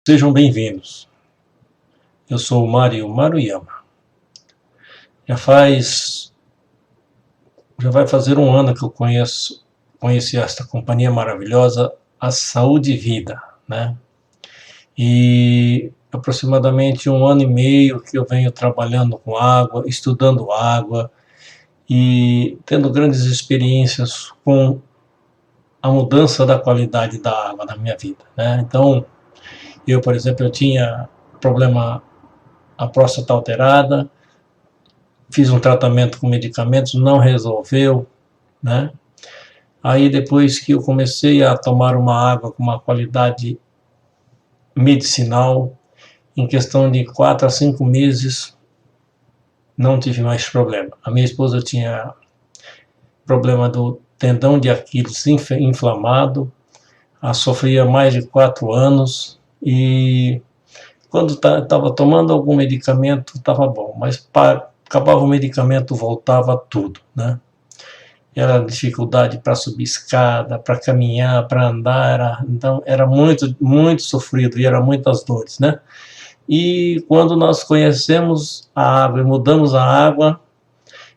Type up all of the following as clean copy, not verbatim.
Sejam bem-vindos. Eu sou o Mario Maruyama. Já vai fazer um ano que eu conheci esta companhia maravilhosa, a Saúde e Vida, né? E aproximadamente um ano e meio que eu venho trabalhando com água, estudando água e tendo grandes experiências com a mudança da qualidade da água na minha vida, né? Então, por exemplo, eu tinha problema, a próstata alterada, fiz um tratamento com medicamentos, não resolveu, né? Aí depois que eu comecei a tomar uma água com uma qualidade medicinal, em questão de 4 a 5 meses, não tive mais problema. A minha esposa tinha problema do tendão de Aquiles inflamado, sofria mais de 4 anos e quando estava tomando algum medicamento estava bom, mas acabava o medicamento, voltava tudo, né? Era dificuldade para subir escada, para caminhar, para andar, então era muito, muito sofrido e era muitas dores, né? E quando nós conhecemos a água e mudamos a água,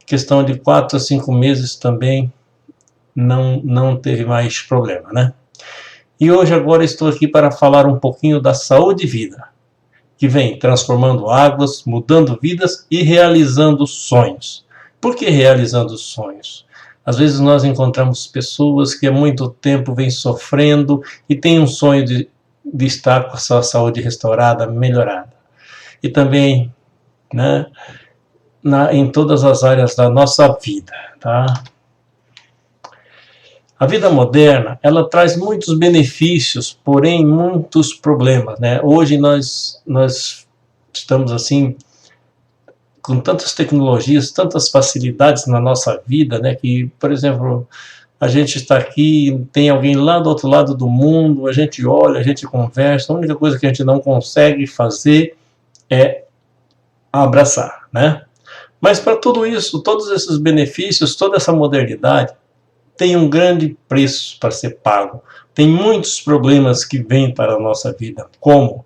questão de 4 a 5 meses também não teve mais problema, né? E hoje agora estou aqui para falar um pouquinho da Saúde e Vida, que vem transformando águas, mudando vidas e realizando sonhos. Por que realizando sonhos? Às vezes nós encontramos pessoas que há muito tempo vêm sofrendo e têm um sonho de estar com a sua saúde restaurada, melhorada. E também, né, em todas as áreas da nossa vida, tá? A vida moderna, ela traz muitos benefícios, porém muitos problemas, né? Hoje nós estamos assim com tantas tecnologias, tantas facilidades na nossa vida, né? Que, por exemplo, a gente está aqui, tem alguém lá do outro lado do mundo, a gente olha, a gente conversa, a única coisa que a gente não consegue fazer é abraçar, né? Mas para tudo isso, todos esses benefícios, toda essa modernidade, tem um grande preço para ser pago. Tem muitos problemas que vêm para a nossa vida, como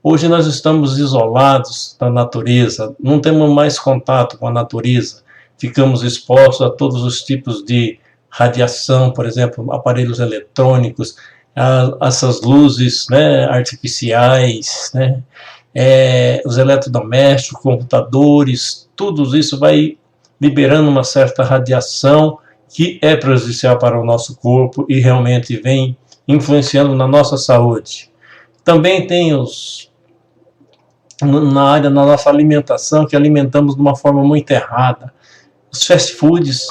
hoje nós estamos isolados da natureza, não temos mais contato com a natureza, ficamos expostos a todos os tipos de radiação, por exemplo, aparelhos eletrônicos, essas luzes, né, artificiais, né, os eletrodomésticos, computadores, tudo isso vai liberando uma certa radiação que é prejudicial para o nosso corpo e realmente vem influenciando na nossa saúde. Também tem na área da nossa alimentação, que alimentamos de uma forma muito errada. Os fast foods,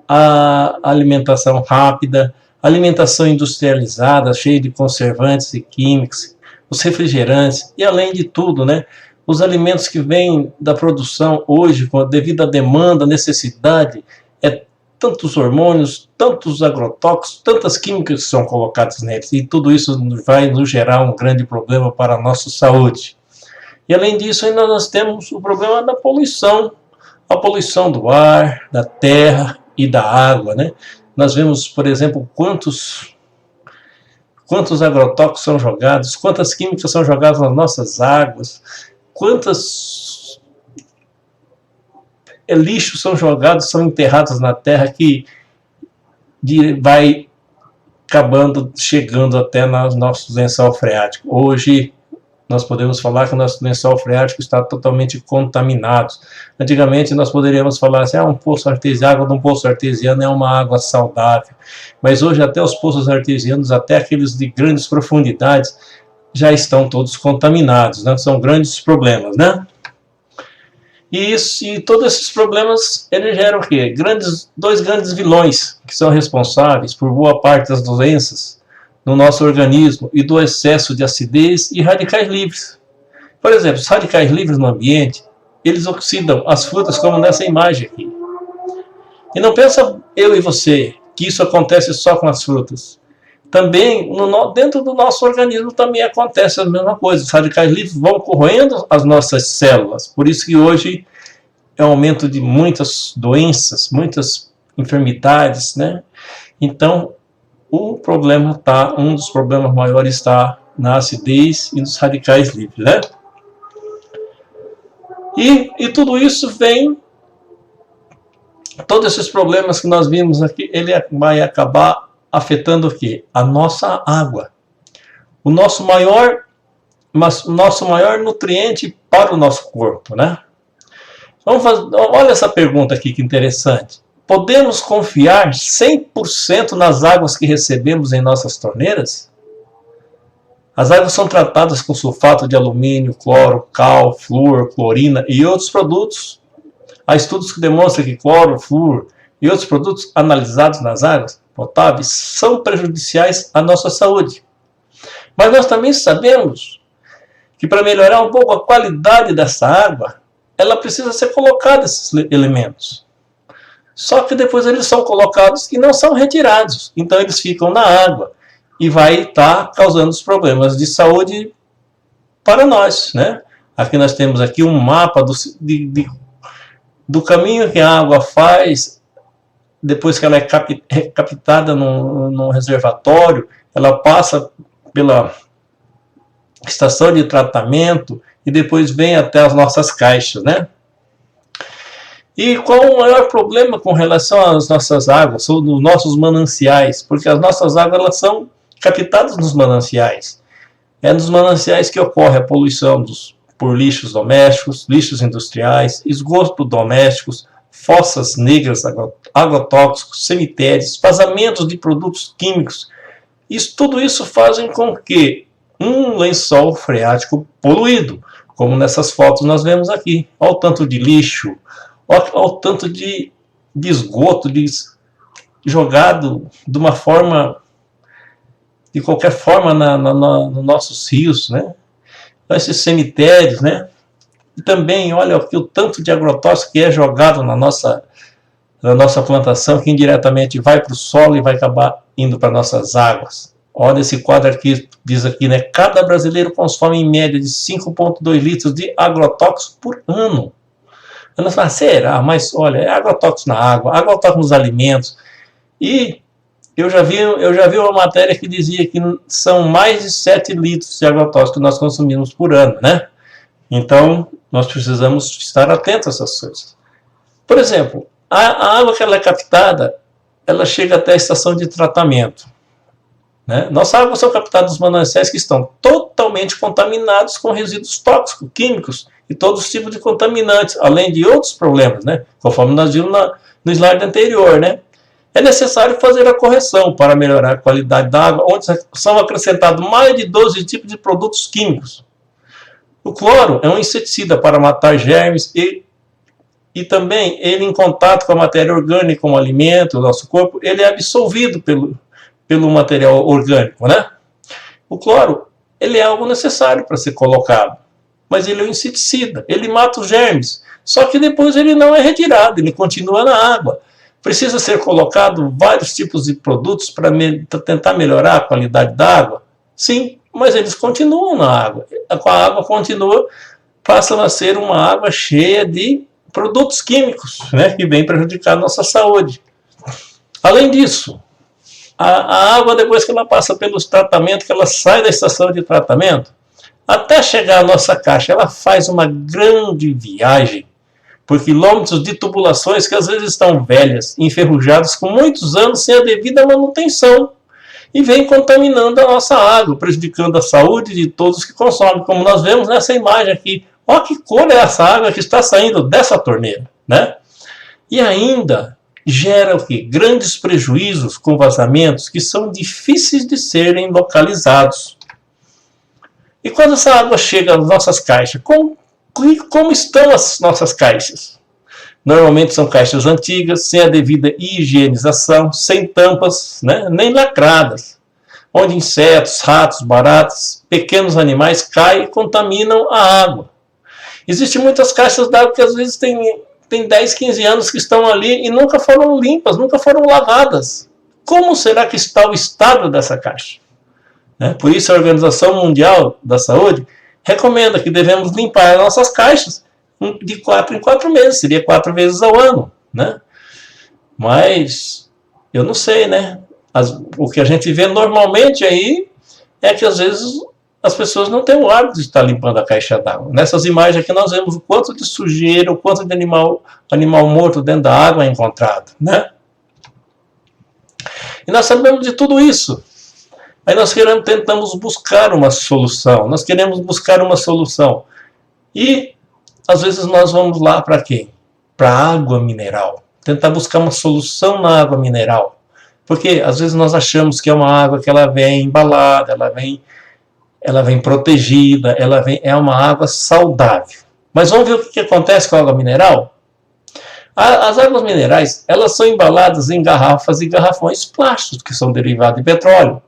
a alimentação rápida, a alimentação industrializada, cheia de conservantes e químicos, os refrigerantes e, além de tudo, né, os alimentos que vêm da produção hoje, devido à demanda, necessidade, tantos hormônios, tantos agrotóxicos, tantas químicas que são colocadas neles, e tudo isso vai nos gerar um grande problema para a nossa saúde. E além disso, ainda nós temos o problema da poluição, a poluição do ar, da terra e da água, né? Nós vemos, por exemplo, quantos agrotóxicos são jogados, quantas químicas são jogadas nas nossas águas, quantas lixos são jogados, são enterrados na terra, que vai chegando até no nosso lençol freático. Hoje nós podemos falar que o nosso lençol freático está totalmente contaminado. Antigamente nós poderíamos falar assim, um poço artesiano, água de um poço artesiano é uma água saudável. Mas hoje até os poços artesianos, até aqueles de grandes profundidades, já estão todos contaminados, né? São grandes problemas, né? E todos esses problemas, eles geram o quê? Dois grandes vilões que são responsáveis por boa parte das doenças no nosso organismo e do excesso de acidez e radicais livres. Por exemplo, os radicais livres no ambiente, eles oxidam as frutas, como nessa imagem aqui. E não pensa eu e você que isso acontece só com as frutas. Também, dentro do nosso organismo, também acontece a mesma coisa. Os radicais livres vão corroendo as nossas células. Por isso que hoje é um aumento de muitas doenças, muitas enfermidades, né? Então, um dos problemas maiores está na acidez e nos radicais livres, né? E tudo isso vem, todos esses problemas que nós vimos aqui, ele vai acabar afetando o quê? A nossa água. O nosso maior nutriente para o nosso corpo, né? Olha essa pergunta aqui que interessante. Podemos confiar 100% nas águas que recebemos em nossas torneiras? As águas são tratadas com sulfato de alumínio, cloro, cal, flúor, clorina e outros produtos. Há estudos que demonstram que cloro, flúor e outros produtos analisados nas águas potáveis são prejudiciais à nossa saúde. Mas nós também sabemos que para melhorar um pouco a qualidade dessa água, ela precisa ser colocada esses elementos. Só que depois eles são colocados e não são retirados. Então eles ficam na água e vai estar causando os problemas de saúde para nós, né? Aqui nós temos aqui um mapa do caminho que a água faz depois que ela é captada num reservatório, ela passa pela estação de tratamento e depois vem até as nossas caixas, né? E qual o maior problema com relação às nossas águas, ou nos nossos mananciais? Porque as nossas águas elas são captadas nos mananciais. É nos mananciais que ocorre a poluição por lixos domésticos, lixos industriais, esgotos domésticos, fossas negras, agrotóxicos, cemitérios, vazamentos de produtos químicos. Tudo isso fazem com que um lençol freático poluído, como nessas fotos nós vemos aqui. Olha o tanto de lixo, olha o tanto de esgoto jogado de uma forma, de qualquer forma, nos nossos rios, né? Esses cemitérios, né? E também, olha aqui o tanto de agrotóxico que é jogado na nossa plantação, que indiretamente vai para o solo e vai acabar indo para nossas águas. Olha esse quadro aqui, diz aqui, né? Cada brasileiro consome em média de 5,2 litros de agrotóxico por ano. Nós falamos, será? Mas olha, é agrotóxico na água, agrotóxico nos alimentos. E eu já vi uma matéria que dizia que são mais de 7 litros de agrotóxico que nós consumimos por ano, né? Então, nós precisamos estar atentos a essas coisas. Por exemplo, a água que ela é captada, ela chega até a estação de tratamento. Né? Nossas águas são captadas dos mananciais que estão totalmente contaminados com resíduos tóxicos, químicos e todos os tipos de contaminantes, além de outros problemas, né? Conforme nós vimos no slide anterior, né? É necessário fazer a correção para melhorar a qualidade da água, onde são acrescentados mais de 12 tipos de produtos químicos. O cloro é um inseticida para matar germes e também ele, em contato com a matéria orgânica, como alimento, o nosso corpo, ele é absorvido pelo material orgânico, né? O cloro, ele é algo necessário para ser colocado, mas ele é um inseticida, ele mata os germes, só que depois ele não é retirado, ele continua na água. Precisa ser colocado vários tipos de produtos para tentar melhorar a qualidade da água? Sim, mas eles continuam na água. A água continua, passam a ser uma água cheia de produtos químicos, né, que vem prejudicar a nossa saúde. Além disso, a água, depois que ela passa pelos tratamentos, que ela sai da estação de tratamento, até chegar à nossa caixa, ela faz uma grande viagem por quilômetros de tubulações que às vezes estão velhas, enferrujadas, com muitos anos sem a devida manutenção, e vem contaminando a nossa água, prejudicando a saúde de todos que consomem, como nós vemos nessa imagem aqui. Olha que cor é essa água que está saindo dessa torneira, né? E ainda gera o quê? Grandes prejuízos com vazamentos que são difíceis de serem localizados. E quando essa água chega às nossas caixas, como estão as nossas caixas? Normalmente são caixas antigas, sem a devida higienização, sem tampas, né, nem lacradas, onde insetos, ratos, baratas, pequenos animais caem e contaminam a água. Existem muitas caixas d'água que às vezes tem 10, 15 anos que estão ali e nunca foram limpas, nunca foram lavadas. Como será que está o estado dessa caixa? Por isso a Organização Mundial da Saúde recomenda que devemos limpar as nossas caixas de 4 em 4 meses, seria 4 vezes ao ano, né? Mas eu não sei, né? O que a gente vê normalmente aí é que às vezes as pessoas não têm o hábito de estar limpando a caixa d'água. Nessas imagens aqui nós vemos o quanto de sujeira, o quanto de animal morto dentro da água é encontrado, né? E nós sabemos de tudo isso. Aí nós tentamos buscar uma solução. Nós queremos buscar uma solução. E às vezes nós vamos lá para quê? Para a água mineral. Tentar buscar uma solução na água mineral. Porque às vezes nós achamos que é uma água que ela vem embalada, ela vem protegida, é uma água saudável. Mas vamos ver o que acontece com a água mineral? As águas minerais, elas são embaladas em garrafas e garrafões plásticos, que são derivados de petróleo.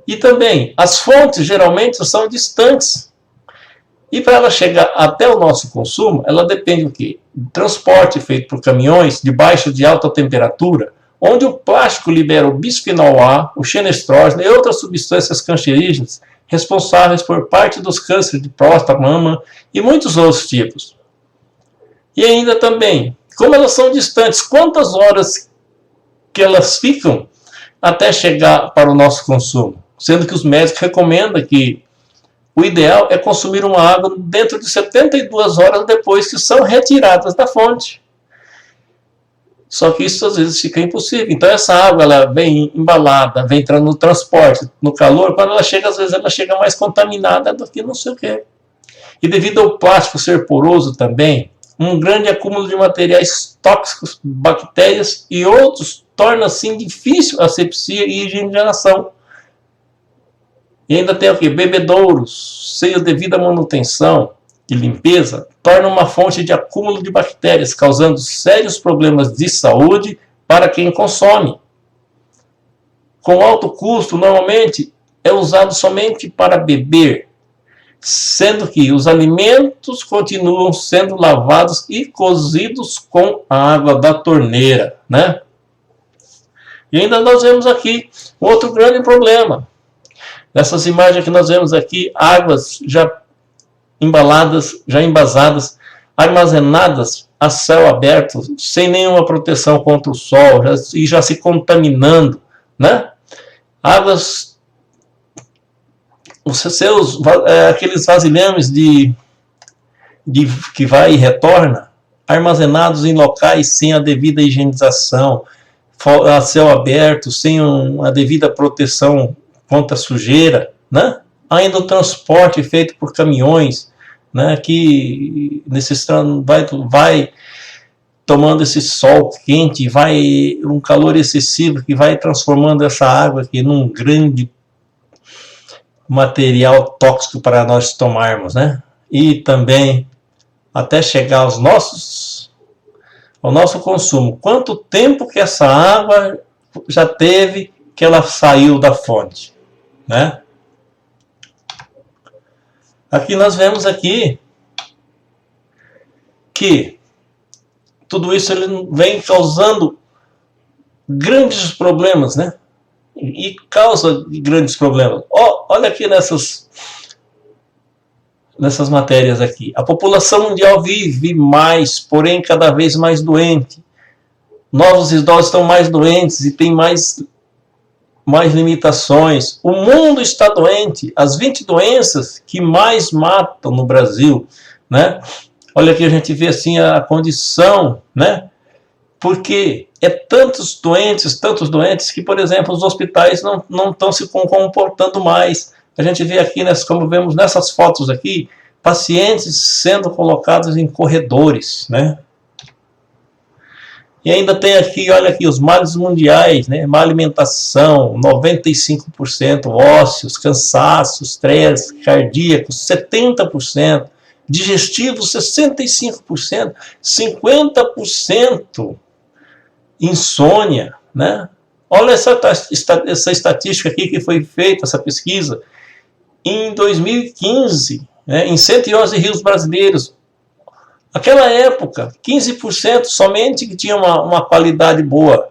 E também, as fontes geralmente são distantes. E para ela chegar até o nosso consumo, ela depende do quê? Do transporte feito por caminhões de baixa e de alta temperatura, onde o plástico libera o bisfenol A, o xenestrógeno e outras substâncias cancerígenas responsáveis por parte dos cânceres de próstata, mama e muitos outros tipos. E ainda também, como elas são distantes, quantas horas que elas ficam até chegar para o nosso consumo? Sendo que os médicos recomendam que o ideal é consumir uma água dentro de 72 horas depois que são retiradas da fonte. Só que isso às vezes fica impossível. Então essa água ela vem embalada, vem entrando no transporte, no calor, quando ela chega, às vezes ela chega mais contaminada do que não sei o quê. E devido ao plástico ser poroso também, um grande acúmulo de materiais tóxicos, bactérias e outros torna assim difícil a asepsia e higienização. E ainda tem o que? Bebedouros, sem a devida manutenção e limpeza, torna uma fonte de acúmulo de bactérias, causando sérios problemas de saúde para quem consome. Com alto custo, normalmente é usado somente para beber, sendo que os alimentos continuam sendo lavados e cozidos com a água da torneira, né? E ainda nós vemos aqui outro grande problema. Nessas imagens que nós vemos aqui, águas já embaladas, já envasadas, armazenadas a céu aberto, sem nenhuma proteção contra o sol, e já se contaminando, né? Águas, aqueles vasilhames que vai e retorna, armazenados em locais sem a devida higienização, a céu aberto, sem a devida proteção contra a sujeira, né? Ainda o transporte feito por caminhões, né, que vai tomando esse sol quente, vai um calor excessivo que vai transformando essa água aqui num grande material tóxico para nós tomarmos, né? E também até chegar ao nosso consumo. Quanto tempo que essa água já teve que ela saiu da fonte, né? Aqui nós vemos aqui que tudo isso ele vem causando grandes problemas, né? E causa grandes problemas. Olha aqui nessas matérias aqui. A população mundial vive mais, porém cada vez mais doente. Novos idosos estão mais doentes e tem mais limitações. O mundo está doente. As 20 doenças que mais matam no Brasil, né? Olha aqui a gente vê assim a condição, né? Porque é tantos doentes que, por exemplo, os hospitais não estão se comportando mais. A gente vê aqui, como vemos nessas fotos aqui, pacientes sendo colocados em corredores, né? E ainda tem aqui, olha aqui, os males mundiais, né? Má alimentação, 95%, ósseos, cansaço, estresse, cardíacos, 70%, digestivo, 65%, 50% insônia, né? Olha essa estatística aqui que foi feita, essa pesquisa, em 2015, né, em 111 rios brasileiros. Naquela época, 15% somente que tinha uma qualidade boa,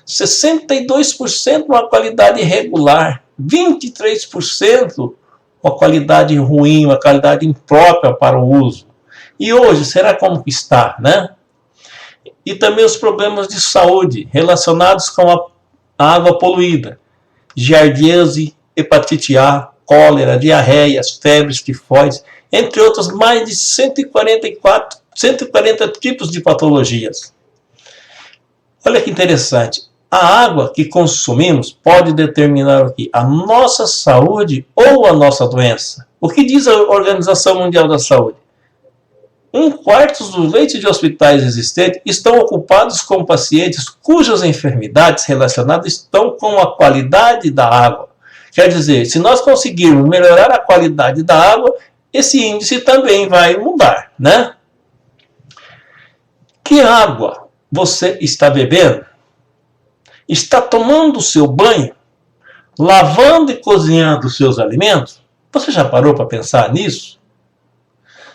62% uma qualidade irregular, 23% uma qualidade ruim, uma qualidade imprópria para o uso. E hoje, será como que está, né? E também os problemas de saúde relacionados com a água poluída, giardíase, hepatite A, cólera, diarreias, febres, tifóides, entre outros mais de 140 tipos de patologias. Olha que interessante. A água que consumimos pode determinar aqui a nossa saúde ou a nossa doença. O que diz a Organização Mundial da Saúde? 1/4 dos leitos de hospitais existentes estão ocupados com pacientes cujas enfermidades relacionadas estão com a qualidade da água. Quer dizer, se nós conseguirmos melhorar a qualidade da água, esse índice também vai mudar, né? Que água você está bebendo? Está tomando o seu banho? Lavando e cozinhando os seus alimentos? Você já parou para pensar nisso?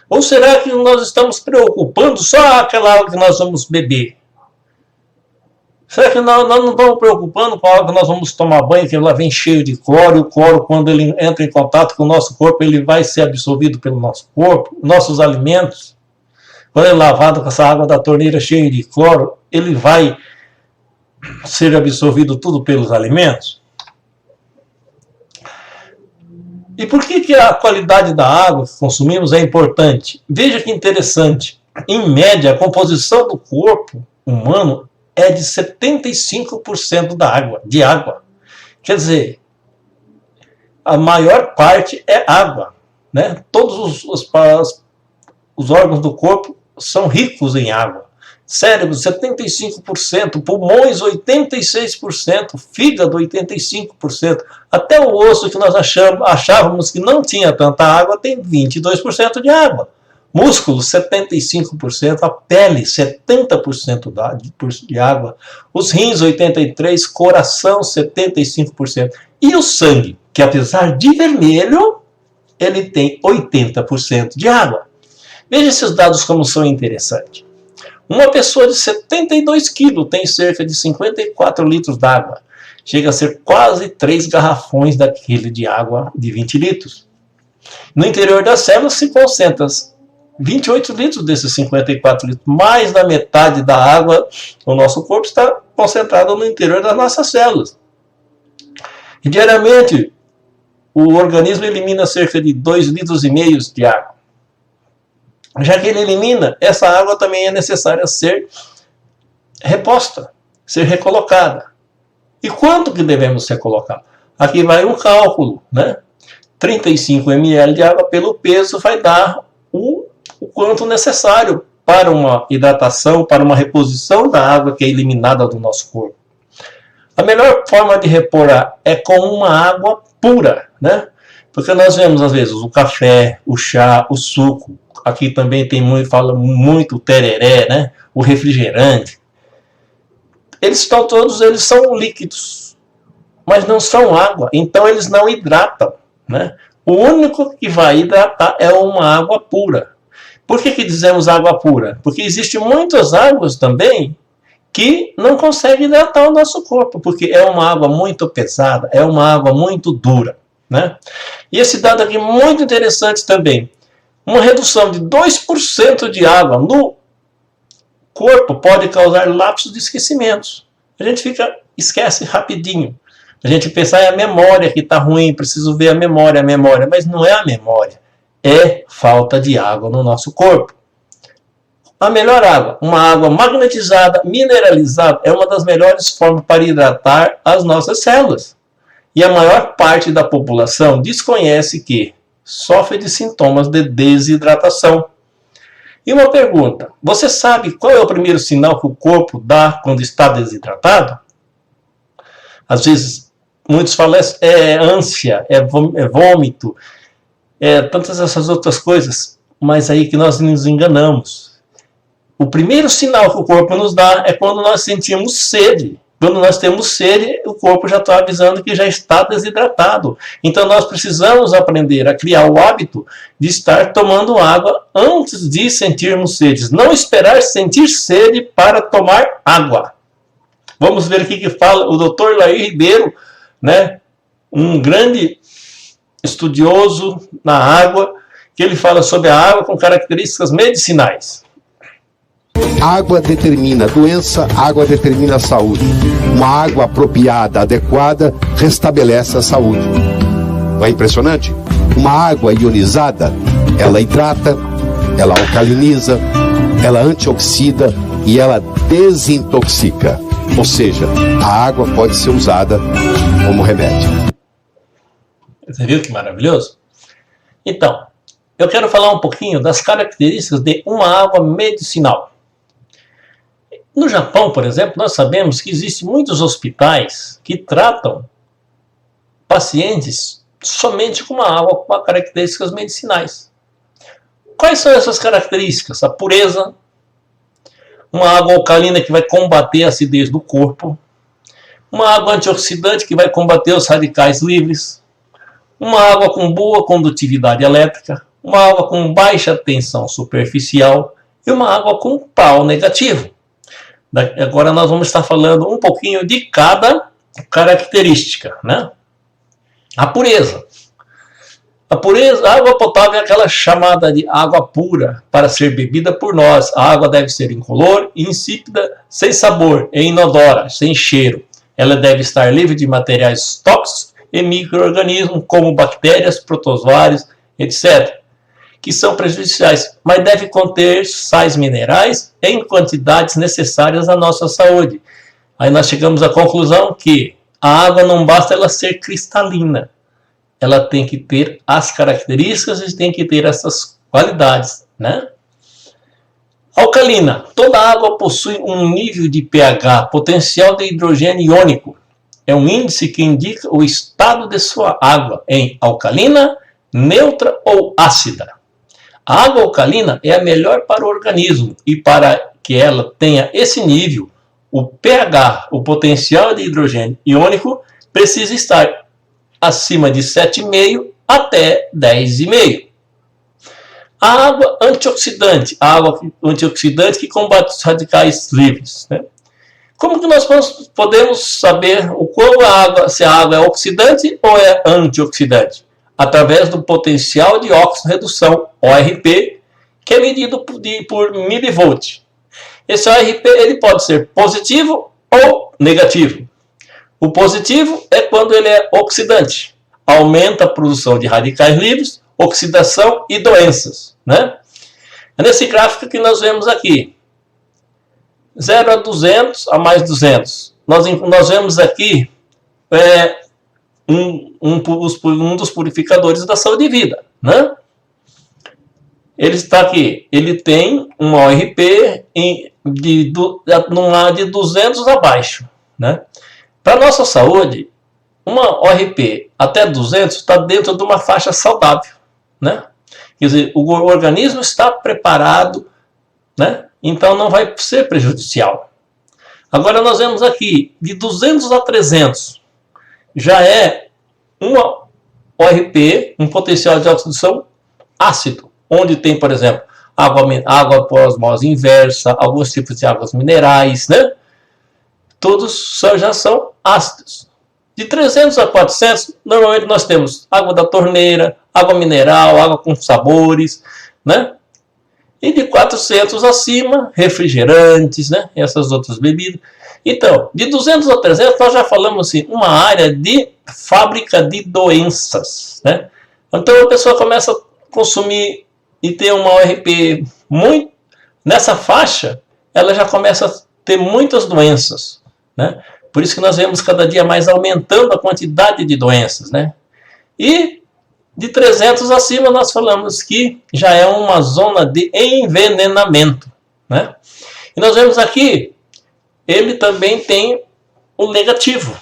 Ou será que nós estamos preocupando só aquela água que nós vamos beber? Será que nós não estamos preocupando com a água que nós vamos tomar banho, que ela vem cheio de cloro, e o cloro, quando ele entra em contato com o nosso corpo, ele vai ser absorvido pelo nosso corpo, nossos alimentos? Quando é lavado com essa água da torneira cheia de cloro, ele vai ser absorvido tudo pelos alimentos? E por que a qualidade da água que consumimos é importante? Veja que interessante. Em média, a composição do corpo humano é de 75% de água. Quer dizer, a maior parte é água, né? Todos os órgãos do corpo são ricos em água. Cérebro, 75%, pulmões, 86%, fígado, 85%. Até o osso que nós achávamos que não tinha tanta água, tem 22% de água. Músculos, 75%, a pele, 70% de água. Os rins, 83%, coração, 75%. E o sangue, que apesar de vermelho, ele tem 80% de água. Veja esses dados como são interessantes. Uma pessoa de 72 quilos tem cerca de 54 litros d'água. Chega a ser quase 3 garrafões daquele de água de 20 litros. No interior das células se concentra 28 litros desses 54 litros. Mais da metade da água do nosso corpo está concentrada no interior das nossas células. E diariamente, o organismo elimina cerca de 2,5 litros de água. Já que ele elimina, essa água também é necessária ser reposta, ser recolocada. E quanto que devemos recolocar? Aqui vai um cálculo, né? 35 ml de água pelo peso vai dar o quanto necessário para uma hidratação, para uma reposição da água que é eliminada do nosso corpo. A melhor forma de repor é com uma água pura, né? Porque nós vemos às vezes o café, o chá, o suco. Aqui também tem fala muito tereré, né? O refrigerante. Eles são líquidos, mas não são água. Então eles não hidratam, né? O único que vai hidratar é uma água pura. Por que dizemos água pura? Porque existem muitas águas também que não conseguem hidratar o nosso corpo, porque é uma água muito pesada, é uma água muito dura, né? E esse dado aqui é muito interessante também. Uma redução de 2% de água no corpo pode causar lapsos de esquecimentos. A gente esquece rapidinho. A gente pensa, é a memória que está ruim, preciso ver a memória, mas não é a memória. É falta de água no nosso corpo. A melhor água, uma água magnetizada, mineralizada, é uma das melhores formas para hidratar as nossas células. E a maior parte da população desconhece que sofre de sintomas de desidratação. E uma pergunta, você sabe qual é o primeiro sinal que o corpo dá quando está desidratado? Às vezes, muitos falam, é ânsia, é vômito, tantas essas outras coisas, mas aí que nós nos enganamos. O primeiro sinal que o corpo nos dá é quando nós sentimos sede. Quando nós temos sede, o corpo já está avisando que já está desidratado. Então nós precisamos aprender a criar o hábito de estar tomando água antes de sentirmos sede. Não esperar sentir sede para tomar água. Vamos ver o que fala o Dr. Lair Ribeiro, né? Um grande estudioso na água, que ele fala sobre a água com características medicinais. Água determina a doença, água determina a saúde. Uma água apropriada, adequada, restabelece a saúde. Não é impressionante? Uma água ionizada, ela hidrata, ela alcaliniza, ela antioxida e ela desintoxica. Ou seja, a água pode ser usada como remédio. Você viu que maravilhoso? Então, eu quero falar um pouquinho das características de uma água medicinal. No Japão, por exemplo, nós sabemos que existem muitos hospitais que tratam pacientes somente com uma água com características medicinais. Quais são essas características? A pureza, uma água alcalina que vai combater a acidez do corpo, uma água antioxidante que vai combater os radicais livres, uma água com boa condutividade elétrica, uma água com baixa tensão superficial e uma água com pau negativo. Agora nós vamos estar falando um pouquinho de cada característica, né? A pureza. A água potável é aquela chamada de água pura para ser bebida por nós. A água deve ser incolor, insípida, sem sabor e inodora, sem cheiro. Ela deve estar livre de materiais tóxicos e micro-organismos como bactérias, protozoários, etc., que são prejudiciais, mas deve conter sais minerais em quantidades necessárias à nossa saúde. Aí nós chegamos à conclusão que a água não basta ela ser cristalina, ela tem que ter as características e tem que ter essas qualidades, né? Alcalina. Toda água possui um nível de pH, potencial de hidrogênio iônico. É um índice que indica o estado de sua água em alcalina, neutra ou ácida. A água alcalina é a melhor para o organismo e para que ela tenha esse nível, o pH, o potencial de hidrogênio iônico, precisa estar acima de 7,5 até 10,5. A água antioxidante, que combate os radicais livres, né? Como que nós podemos saber se a água é oxidante ou é antioxidante? Através do potencial de oxirredução, ORP, que é medido por milivolt. Esse ORP ele pode ser positivo ou negativo. O positivo é quando ele é oxidante, aumenta a produção de radicais livres, oxidação e doenças, né? É nesse gráfico que nós vemos aqui, 0 a 200 a mais 200. Nós vemos aqui um dos purificadores da saúde e vida, né? Ele está aqui, ele tem um ORP de 200 abaixo, né? Para a nossa saúde, uma ORP até 200 está dentro de uma faixa saudável, né? Quer dizer, o organismo está preparado, né? Então não vai ser prejudicial. Agora nós vemos aqui, de 200 a 300, já é uma ORP, um potencial de oxidação ácido, onde tem, por exemplo, água por osmose inversa, alguns tipos de águas minerais, né? Todos já são ácidos. De 300 a 400, normalmente nós temos água da torneira, água mineral, água com sabores, né? E de 400 acima, refrigerantes, né? Essas outras bebidas. Então, de 200 a 300, nós já falamos assim, uma área de fábrica de doenças, né? Então a pessoa começa a consumir e ter uma ORP muito nessa faixa, ela já começa a ter muitas doenças, né? Por isso que nós vemos cada dia mais aumentando a quantidade de doenças, né? E de 300 acima nós falamos que já é uma zona de envenenamento, né? E nós vemos aqui, ele também tem o negativo.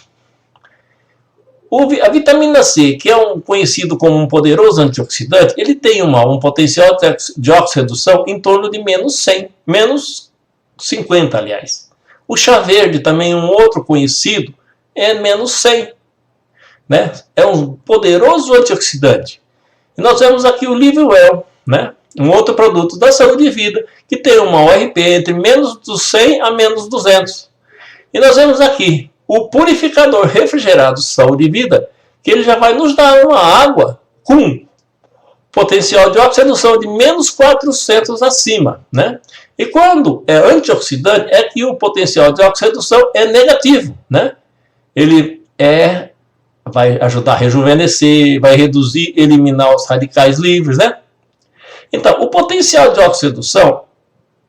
A vitamina C, que é conhecido como um poderoso antioxidante, ele tem um potencial de oxirredução em torno de menos 100, menos 50, aliás. O chá verde, também um outro conhecido, é menos 100. Né? É um poderoso antioxidante. E nós vemos aqui o Livewell, né? Um outro produto da saúde e vida, que tem uma ORP entre menos 100 a menos 200. E nós vemos aqui o purificador refrigerado saúde e vida, que ele já vai nos dar uma água com potencial de oxidação de menos 400 acima, né? E quando é antioxidante, é que o potencial de oxidação é negativo, né? Ele é vai ajudar a rejuvenescer, vai reduzir, eliminar os radicais livres, né? Então, o potencial de oxidação,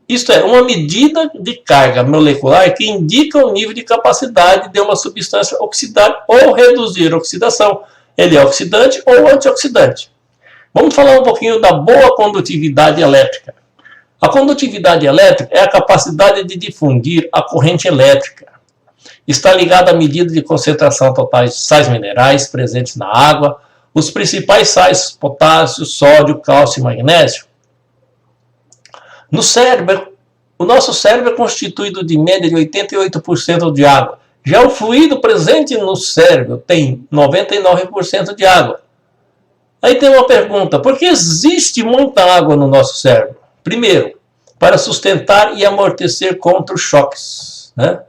isto é, uma medida de carga molecular que indica o nível de capacidade de uma substância oxidar ou reduzir a oxidação. Ele é oxidante ou antioxidante. Vamos falar um pouquinho da boa condutividade elétrica. A condutividade elétrica é a capacidade de difundir a corrente elétrica. Está ligada à medida de concentração total de sais minerais presentes na água, os principais sais, potássio, sódio, cálcio e magnésio. No cérebro, o nosso cérebro é constituído de média de 88% de água. Já o fluido presente no cérebro tem 99% de água. Aí tem uma pergunta: por que existe muita água no nosso cérebro? Primeiro, para sustentar e amortecer contra os choques, né?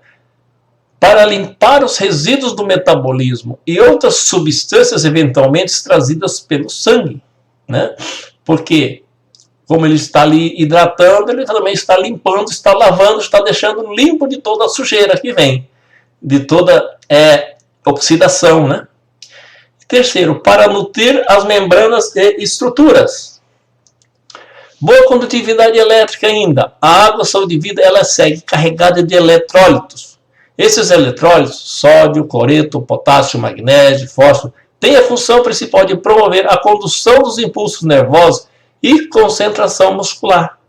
Para limpar os resíduos do metabolismo e outras substâncias eventualmente trazidas pelo sangue, né? Porque, como ele está ali hidratando, ele também está limpando, está lavando, está deixando limpo de toda a sujeira que vem, de toda oxidação, né? Terceiro, para nutrir as membranas e estruturas. Boa condutividade elétrica ainda. A água solvida, ela segue carregada de eletrólitos. Esses eletrólitos, sódio, cloreto, potássio, magnésio, fósforo, têm a função principal de promover a condução dos impulsos nervosos e concentração muscular.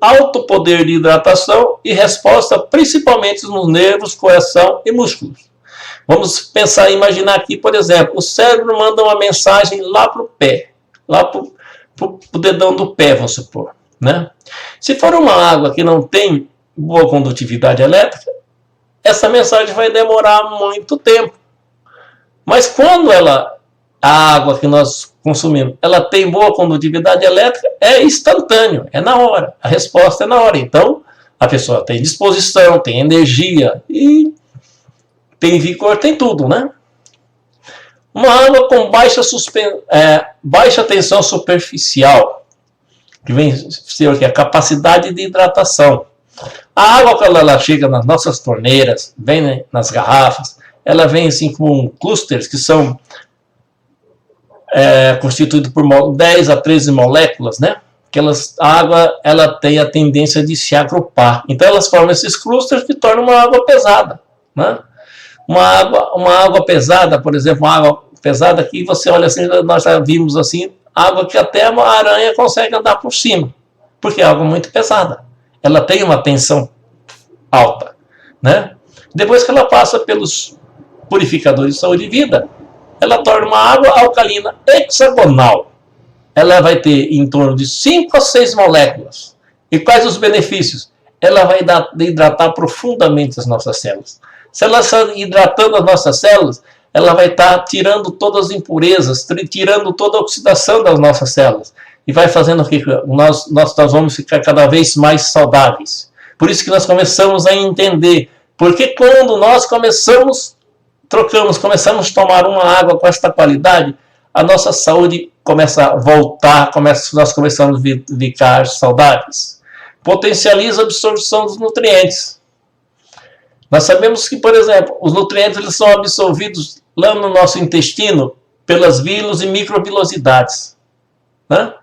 Alto poder de hidratação e resposta principalmente nos nervos, coração e músculos. Vamos pensar, imaginar aqui, por exemplo, o cérebro manda uma mensagem lá para o pé, lá para o dedão do pé, vamos supor, né? Se for uma água que não tem boa condutividade elétrica, essa mensagem vai demorar muito tempo. Mas quando a água que nós consumimos, ela tem boa condutividade elétrica, é instantâneo, é na hora, a resposta é na hora. Então, a pessoa tem disposição, tem energia e tem vigor, tem tudo, né? Uma água com baixa tensão superficial, que vem ser a capacidade de hidratação. A água, quando ela chega nas nossas torneiras, vem, né, nas garrafas, ela vem assim com clusters que são constituídos por 10 a 13 moléculas, né? A água, ela tem a tendência de se agrupar. Então elas formam esses clusters que tornam uma água pesada, né? Uma água pesada, por exemplo, uma água pesada que você olha assim, nós já vimos assim, água que até uma aranha consegue andar por cima, porque é água muito pesada. Ela tem uma tensão alta, né? Depois que ela passa pelos purificadores de saúde e vida, ela torna uma água alcalina hexagonal. Ela vai ter em torno de 5 a 6 moléculas. E quais os benefícios? Ela vai hidratar profundamente as nossas células. Se ela está hidratando as nossas células, ela vai estar tirando todas as impurezas, tirando toda a oxidação das nossas células. E vai fazendo com que nós vamos ficar cada vez mais saudáveis. Por isso que nós começamos a entender. Porque quando nós começamos a tomar uma água com esta qualidade, a nossa saúde começa a voltar, nós começamos a ficar saudáveis. Potencializa a absorção dos nutrientes. Nós sabemos que, por exemplo, os nutrientes eles são absorvidos lá no nosso intestino pelas vilos e microvilosidades, né?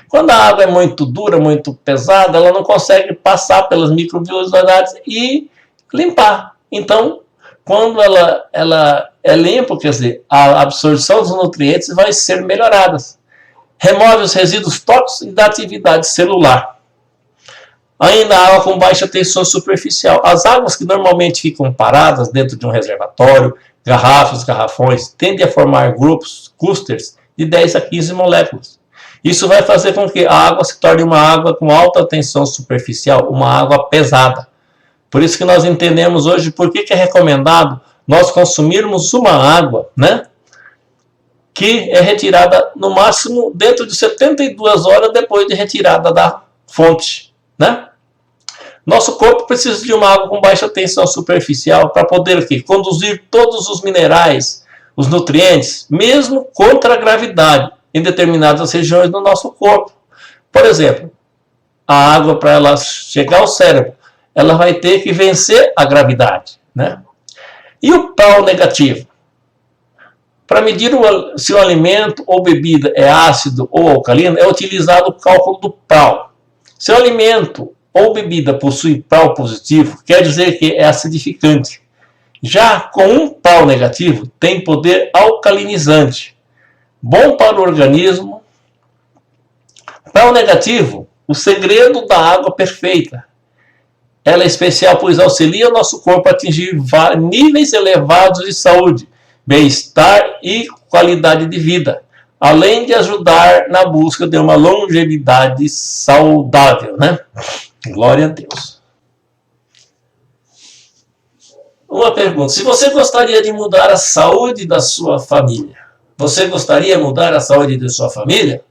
Quando a água é muito dura, muito pesada, ela não consegue passar pelas microvilosidades e limpar. Então, quando ela é limpa, quer dizer, a absorção dos nutrientes vai ser melhorada. Remove os resíduos tóxicos e da atividade celular. Ainda a água com baixa tensão superficial. As águas que normalmente ficam paradas dentro de um reservatório, garrafas, garrafões, tendem a formar grupos, clusters, de 10 a 15 moléculas. Isso vai fazer com que a água se torne uma água com alta tensão superficial, uma água pesada. Por isso que nós entendemos hoje por que é recomendado nós consumirmos uma água, né, que é retirada no máximo dentro de 72 horas depois de retirada da fonte, né? Nosso corpo precisa de uma água com baixa tensão superficial para poder aqui, conduzir todos os minerais, os nutrientes, mesmo contra a gravidade, em determinadas regiões do nosso corpo. Por exemplo, a água, para ela chegar ao cérebro, ela vai ter que vencer a gravidade, né? E o pau negativo? Para medir se o alimento ou bebida é ácido ou alcalino, é utilizado o cálculo do PAL. Se o alimento ou bebida possui PAL positivo, quer dizer que é acidificante. Já com um PAL negativo, tem poder alcalinizante, bom para o organismo. PAL negativo, o segredo da água perfeita. Ela é especial, pois auxilia o nosso corpo a atingir níveis elevados de saúde, bem-estar e qualidade de vida, além de ajudar na busca de uma longevidade saudável, né? Glória a Deus. Uma pergunta: se você gostaria de mudar a saúde da sua família, você gostaria de mudar a saúde da sua família?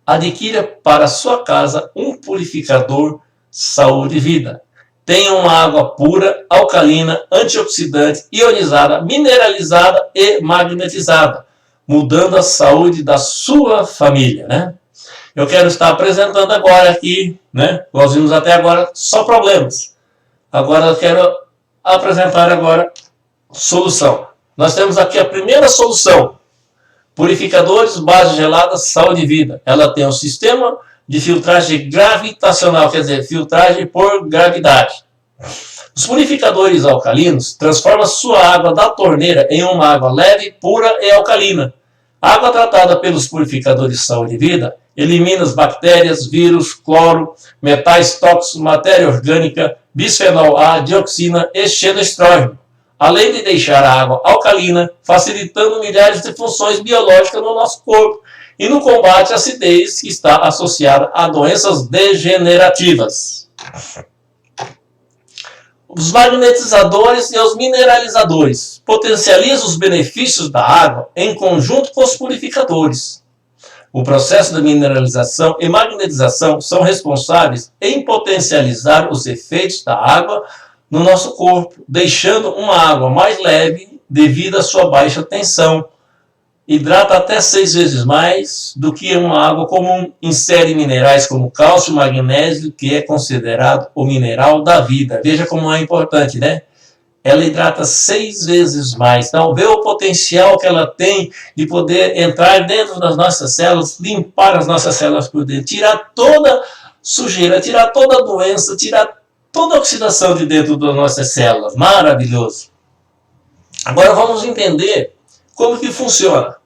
Adquira para a sua casa um purificador Saúde e Vida. Tem uma água pura, alcalina, antioxidante, ionizada, mineralizada e magnetizada, mudando a saúde da sua família, né? Eu quero estar apresentando agora aqui, né? Nós vimos até agora só problemas. Agora eu quero apresentar agora solução. Nós temos aqui a primeira solução: purificadores, base gelada, Saúde e Vida. Ela tem um sistema de filtragem gravitacional, quer dizer, filtragem por gravidade. Os purificadores alcalinos transformam sua água da torneira em uma água leve, pura e alcalina. A água tratada pelos purificadores Saúde e Vida elimina as bactérias, vírus, cloro, metais tóxicos, matéria orgânica, bisfenol A, dioxina e xenoestrógeno, além de deixar a água alcalina, facilitando milhares de funções biológicas no nosso corpo e no combate à acidez que está associada a doenças degenerativas. Os magnetizadores e os mineralizadores potencializam os benefícios da água em conjunto com os purificadores. O processo de mineralização e magnetização são responsáveis em potencializar os efeitos da água no nosso corpo, deixando uma água mais leve devido à sua baixa tensão. Hidrata até 6 vezes mais do que uma água comum. Insere minerais como cálcio e magnésio, que é considerado o mineral da vida. Veja como é importante, né? Ela hidrata 6 vezes mais. Então, vê o potencial que ela tem de poder entrar dentro das nossas células, limpar as nossas células por dentro, tirar toda sujeira, tirar toda doença, tirar toda a oxidação de dentro das nossas células. Maravilhoso. Agora vamos entender como que funciona.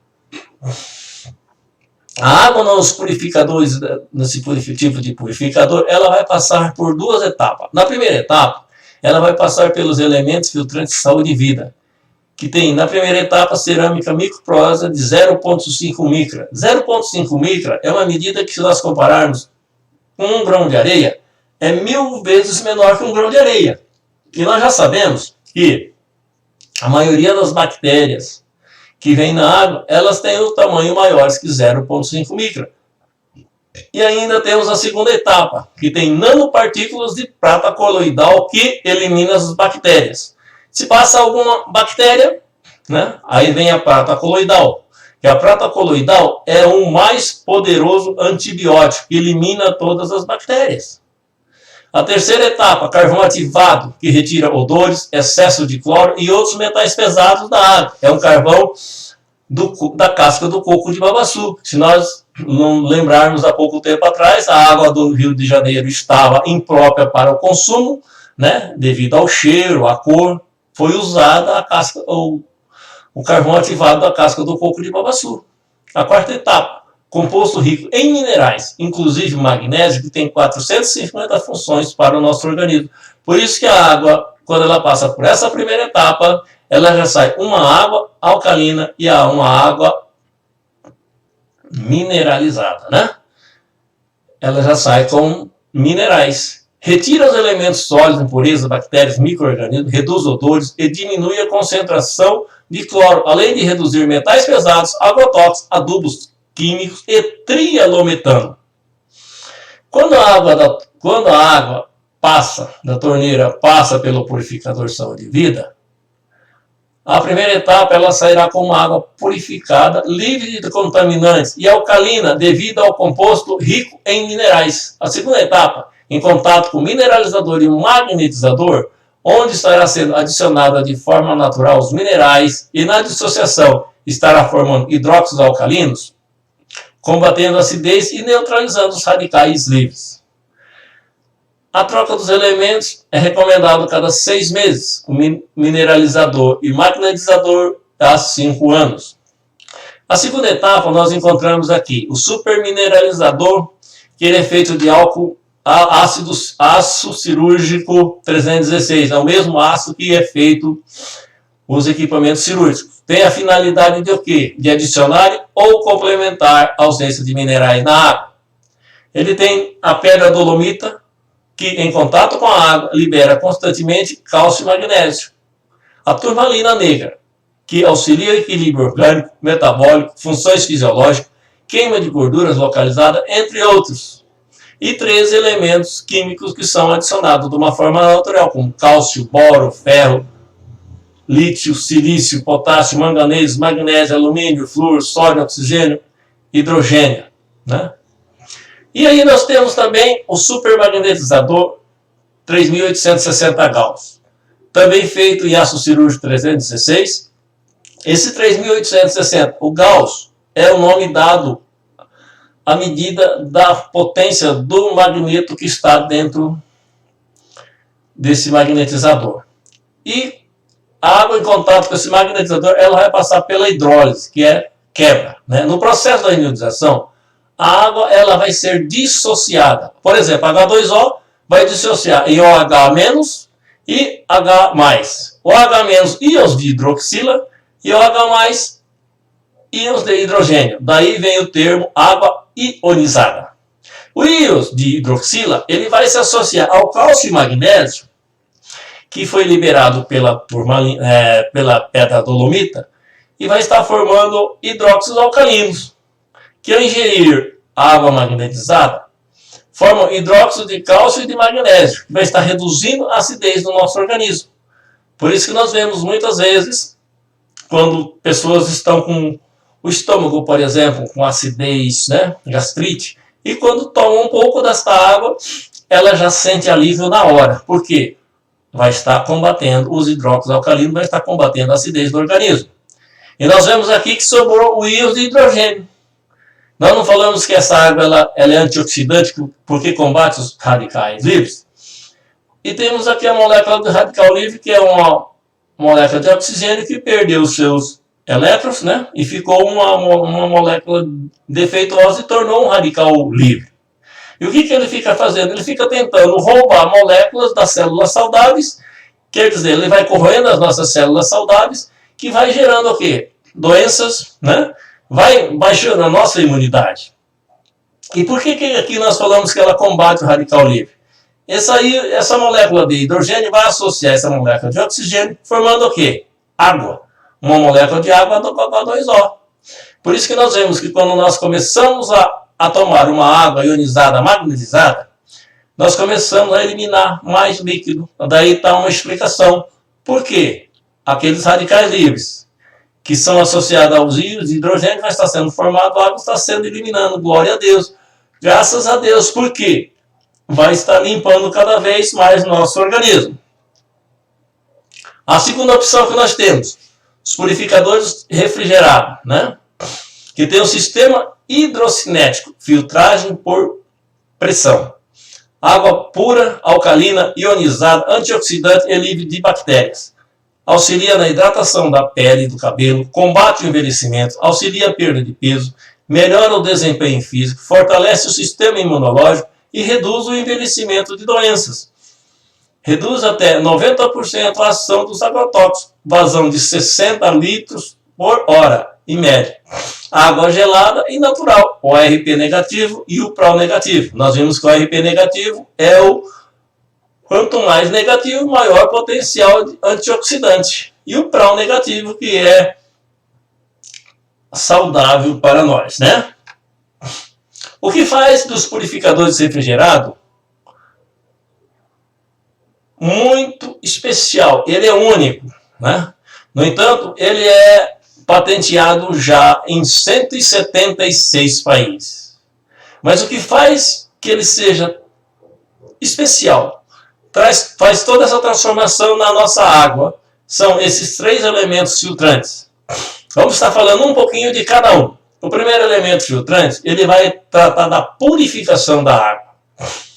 A água nos purificadores, nesse tipo de purificador, ela vai passar por 2 etapas. Na primeira etapa, ela vai passar pelos elementos filtrantes Saúde e Vida, que tem na primeira etapa cerâmica microporosa de 0,5 micra. 0,5 micra é uma medida que, se nós compararmos com um grão de areia, é 1000 vezes menor que um grão de areia. E nós já sabemos que a maioria das bactérias que vem na água, elas têm o tamanho maiores que 0,5 micra. E ainda temos a segunda etapa, que tem nanopartículas de prata coloidal que elimina as bactérias. Se passa alguma bactéria, né, aí vem a prata coloidal. E a prata coloidal é o mais poderoso antibiótico, que elimina todas as bactérias. A terceira etapa, carvão ativado, que retira odores, excesso de cloro e outros metais pesados da água. É um carvão da casca do coco de babaçu. Se nós não lembrarmos há pouco tempo atrás, a água do Rio de Janeiro estava imprópria para o consumo, né, devido ao cheiro, à cor. Foi usada a casca, o carvão ativado da casca do coco de babaçu. A quarta etapa, composto rico em minerais, inclusive magnésio, que tem 450 funções para o nosso organismo. Por isso que a água, quando ela passa por essa primeira etapa, ela já sai uma água alcalina e uma água mineralizada, né? Ela já sai com minerais. Retira os elementos sólidos, impurezas, bactérias, micro-organismos, reduz odores e diminui a concentração de cloro, além de reduzir metais pesados, agrotóxicos, adubos químicos e trialometano. Quando a água passa da torneira, passa pelo purificador Saúde e Vida, a primeira etapa ela sairá com uma água purificada, livre de contaminantes e alcalina devido ao composto rico em minerais. A segunda etapa, em contato com o mineralizador e o magnetizador, onde estará sendo adicionada de forma natural os minerais e na dissociação estará formando hidróxidos alcalinos, combatendo a acidez e neutralizando os radicais livres. A troca dos elementos é recomendada a cada 6 meses, o mineralizador e magnetizador a 5 anos. A segunda etapa nós encontramos aqui o supermineralizador, que ele é feito de ácido cirúrgico 316, é o mesmo ácido que é feito os equipamentos cirúrgicos. Tem a finalidade de o quê? De adicionar ou complementar a ausência de minerais na água. Ele tem a pedra dolomita, que em contato com a água libera constantemente cálcio e magnésio. A turmalina negra, que auxilia o equilíbrio orgânico, metabólico, funções fisiológicas, queima de gorduras localizada, entre outros. E 3 elementos químicos que são adicionados de uma forma natural, como cálcio, boro, ferro, lítio, silício, potássio, manganês, magnésio, alumínio, flúor, sódio, oxigênio, hidrogênio, né? E aí nós temos também o supermagnetizador 3860 Gauss, também feito em aço cirúrgico 316. Esse 3860, o Gauss, é o nome dado à medida da potência do magneto que está dentro desse magnetizador. E a água em contato com esse magnetizador, ela vai passar pela hidrólise, que é quebra, né? No processo da ionização, a água ela vai ser dissociada. Por exemplo, H2O vai dissociar em OH- e H+. OH- íons de hidroxila e OH+, íons de hidrogênio. Daí vem o termo água ionizada. O íons de hidroxila ele vai se associar ao cálcio e magnésio, que foi liberado pela pedra dolomita, e vai estar formando hidróxidos alcalinos, que ao ingerir água magnetizada, formam hidróxido de cálcio e de magnésio, que vai estar reduzindo a acidez do nosso organismo. Por isso que nós vemos muitas vezes, quando pessoas estão com o estômago, por exemplo, com acidez, né, gastrite, e quando tomam um pouco desta água, ela já sente alívio na hora. Por quê? Vai estar combatendo os hidróxidos alcalinos, vai estar combatendo a acidez do organismo. E nós vemos aqui que sobrou o íon de hidrogênio. Nós não falamos que essa água ela é antioxidante porque combate os radicais livres? E temos aqui a molécula do radical livre, que é uma molécula de oxigênio que perdeu os seus elétrons, né? E ficou uma molécula defeituosa e tornou um radical livre. E o que ele fica fazendo? Ele fica tentando roubar moléculas das células saudáveis, quer dizer, ele vai corroendo as nossas células saudáveis, que vai gerando o quê? Doenças, né? Vai baixando a nossa imunidade. E por que aqui nós falamos que ela combate o radical livre? Essa molécula de hidrogênio vai associar essa molécula de oxigênio, formando o quê? Água. Uma molécula de água do H2O. Por isso que nós vemos que quando nós começamos a tomar uma água ionizada, magnetizada, nós começamos a eliminar mais líquido. Daí está uma explicação. Por quê? Aqueles radicais livres que são associados aos íons de hidrogênio vai estar sendo formado, a água está sendo eliminando. Glória a Deus. Graças a Deus. Por quê? Vai estar limpando cada vez mais nosso organismo. A segunda opção que nós temos, os purificadores refrigerados, né? Que tem um sistema hidrocinético, filtragem por pressão. Água pura, alcalina, ionizada, antioxidante e livre de bactérias. Auxilia na hidratação da pele e do cabelo, combate o envelhecimento, auxilia a perda de peso, melhora o desempenho físico, fortalece o sistema imunológico e reduz o envelhecimento de doenças. Reduz até 90% a ação dos agrotóxicos, vazão de 60 litros por hora, em média. Água gelada e natural, o ARP negativo e o PRO negativo. Nós vimos que o ARP negativo é quanto mais negativo, maior potencial de antioxidante. E o PRO negativo, que é saudável para nós, né? O que faz dos purificadores refrigerados muito especial? Ele é único, né? No entanto, ele é patenteado já em 176 países. Mas o que faz que ele seja especial, faz toda essa transformação na nossa água, são esses 3 elementos filtrantes. Vamos estar falando um pouquinho de cada um. O primeiro elemento filtrante, ele vai tratar da purificação da água.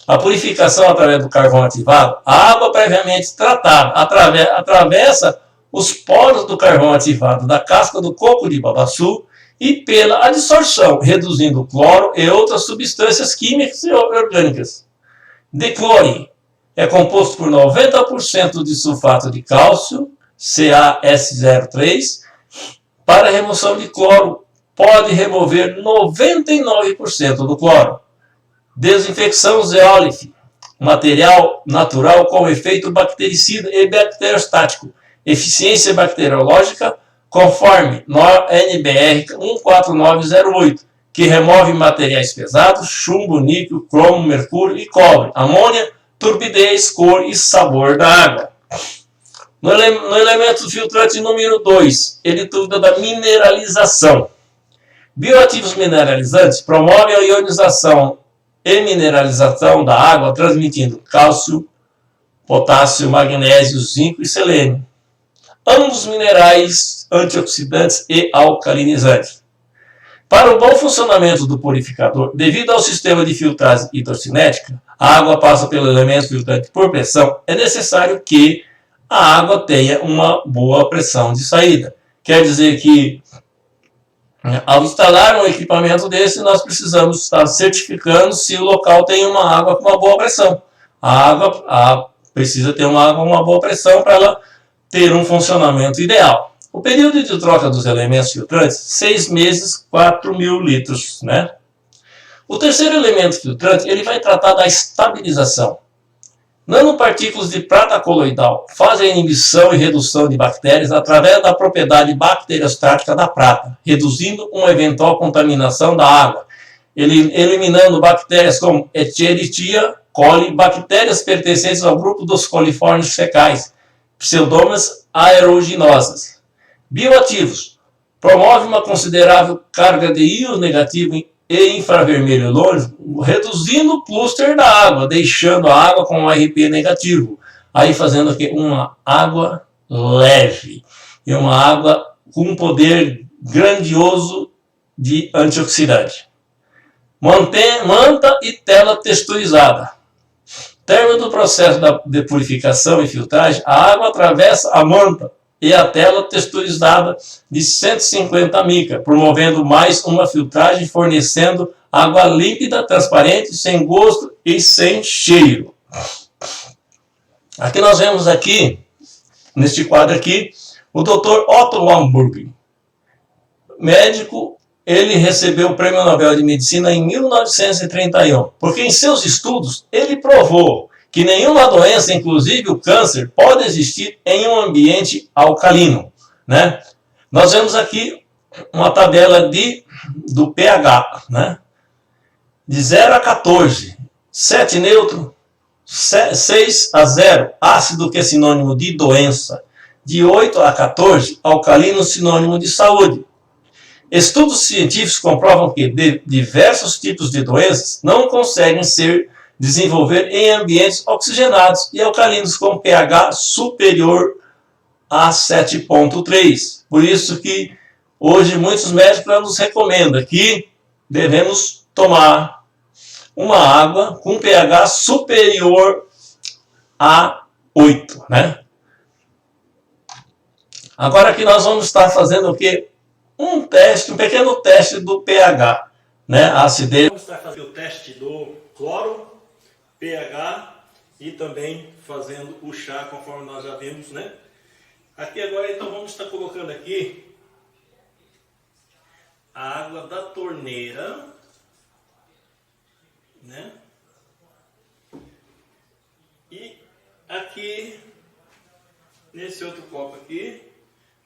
A purificação através do carvão ativado, a água previamente tratada atravessa os poros do carvão ativado da casca do coco de babaçu e pela adsorção, reduzindo o cloro e outras substâncias químicas e orgânicas. Declore é composto por 90% de sulfato de cálcio, CaS03, para remoção de cloro, pode remover 99% do cloro. Desinfecção zeólite, material natural com efeito bactericida e bacteriostático. Eficiência bacteriológica conforme NBR 14908, que remove materiais pesados, chumbo, níquel, cromo, mercúrio e cobre, amônia, turbidez, cor e sabor da água. No elemento filtrante número 2, ele trata da mineralização. Bioativos mineralizantes promovem a ionização e mineralização da água, transmitindo cálcio, potássio, magnésio, zinco e selênio. Ambos minerais antioxidantes e alcalinizantes. Para o bom funcionamento do purificador, devido ao sistema de filtragem hidrocinética, a água passa pelo elemento filtrante por pressão, é necessário que a água tenha uma boa pressão de saída. Quer dizer que, ao instalar um equipamento desse, nós precisamos estar certificando se o local tem uma água com uma boa pressão. A água precisa ter uma água com uma boa pressão para ela ter um funcionamento ideal. O período de troca dos elementos filtrantes, 6 meses, 4.000 litros. Né? O terceiro elemento filtrante, ele vai tratar da estabilização. Nanopartículas de prata coloidal fazem a inibição e redução de bactérias através da propriedade bacteriostática da prata, reduzindo uma eventual contaminação da água, eliminando bactérias como Escherichia coli, bactérias pertencentes ao grupo dos coliformes fecais, pseudomonas aeruginosas. Bioativos. Promove uma considerável carga de íons negativos e infravermelho longo, reduzindo o cluster da água, deixando a água com um RP negativo. Aí fazendo aqui uma água leve e uma água com um poder grandioso de antioxidante. Manta e tela texturizada. Término do processo de purificação e filtragem, a água atravessa a manta e a tela texturizada de 150 micra, promovendo mais uma filtragem, fornecendo água límpida, transparente, sem gosto e sem cheiro. Aqui nós vemos aqui, neste quadro aqui, o Dr. Otto Warburg, médico. Ele recebeu o Prêmio Nobel de Medicina em 1931, porque em seus estudos ele provou que nenhuma doença, inclusive o câncer, pode existir em um ambiente alcalino. Né? Nós vemos aqui uma tabela do pH, né? De 0 a 14, 7 neutro, 6 a 0, ácido, que é sinônimo de doença, de 8 a 14, alcalino, sinônimo de saúde. Estudos científicos comprovam que diversos tipos de doenças não conseguem ser desenvolver em ambientes oxigenados e alcalinos com pH superior a 7,3. Por isso que hoje muitos médicos nos recomendam que devemos tomar uma água com pH superior a 8. Né? Agora aqui nós vamos estar fazendo o quê? Um pequeno teste do pH, né? A acidez. Vamos estar fazendo o teste do cloro, pH e também fazendo o chá, conforme nós já vimos, né? Aqui agora então vamos estar colocando aqui a água da torneira, né? E aqui nesse outro copo aqui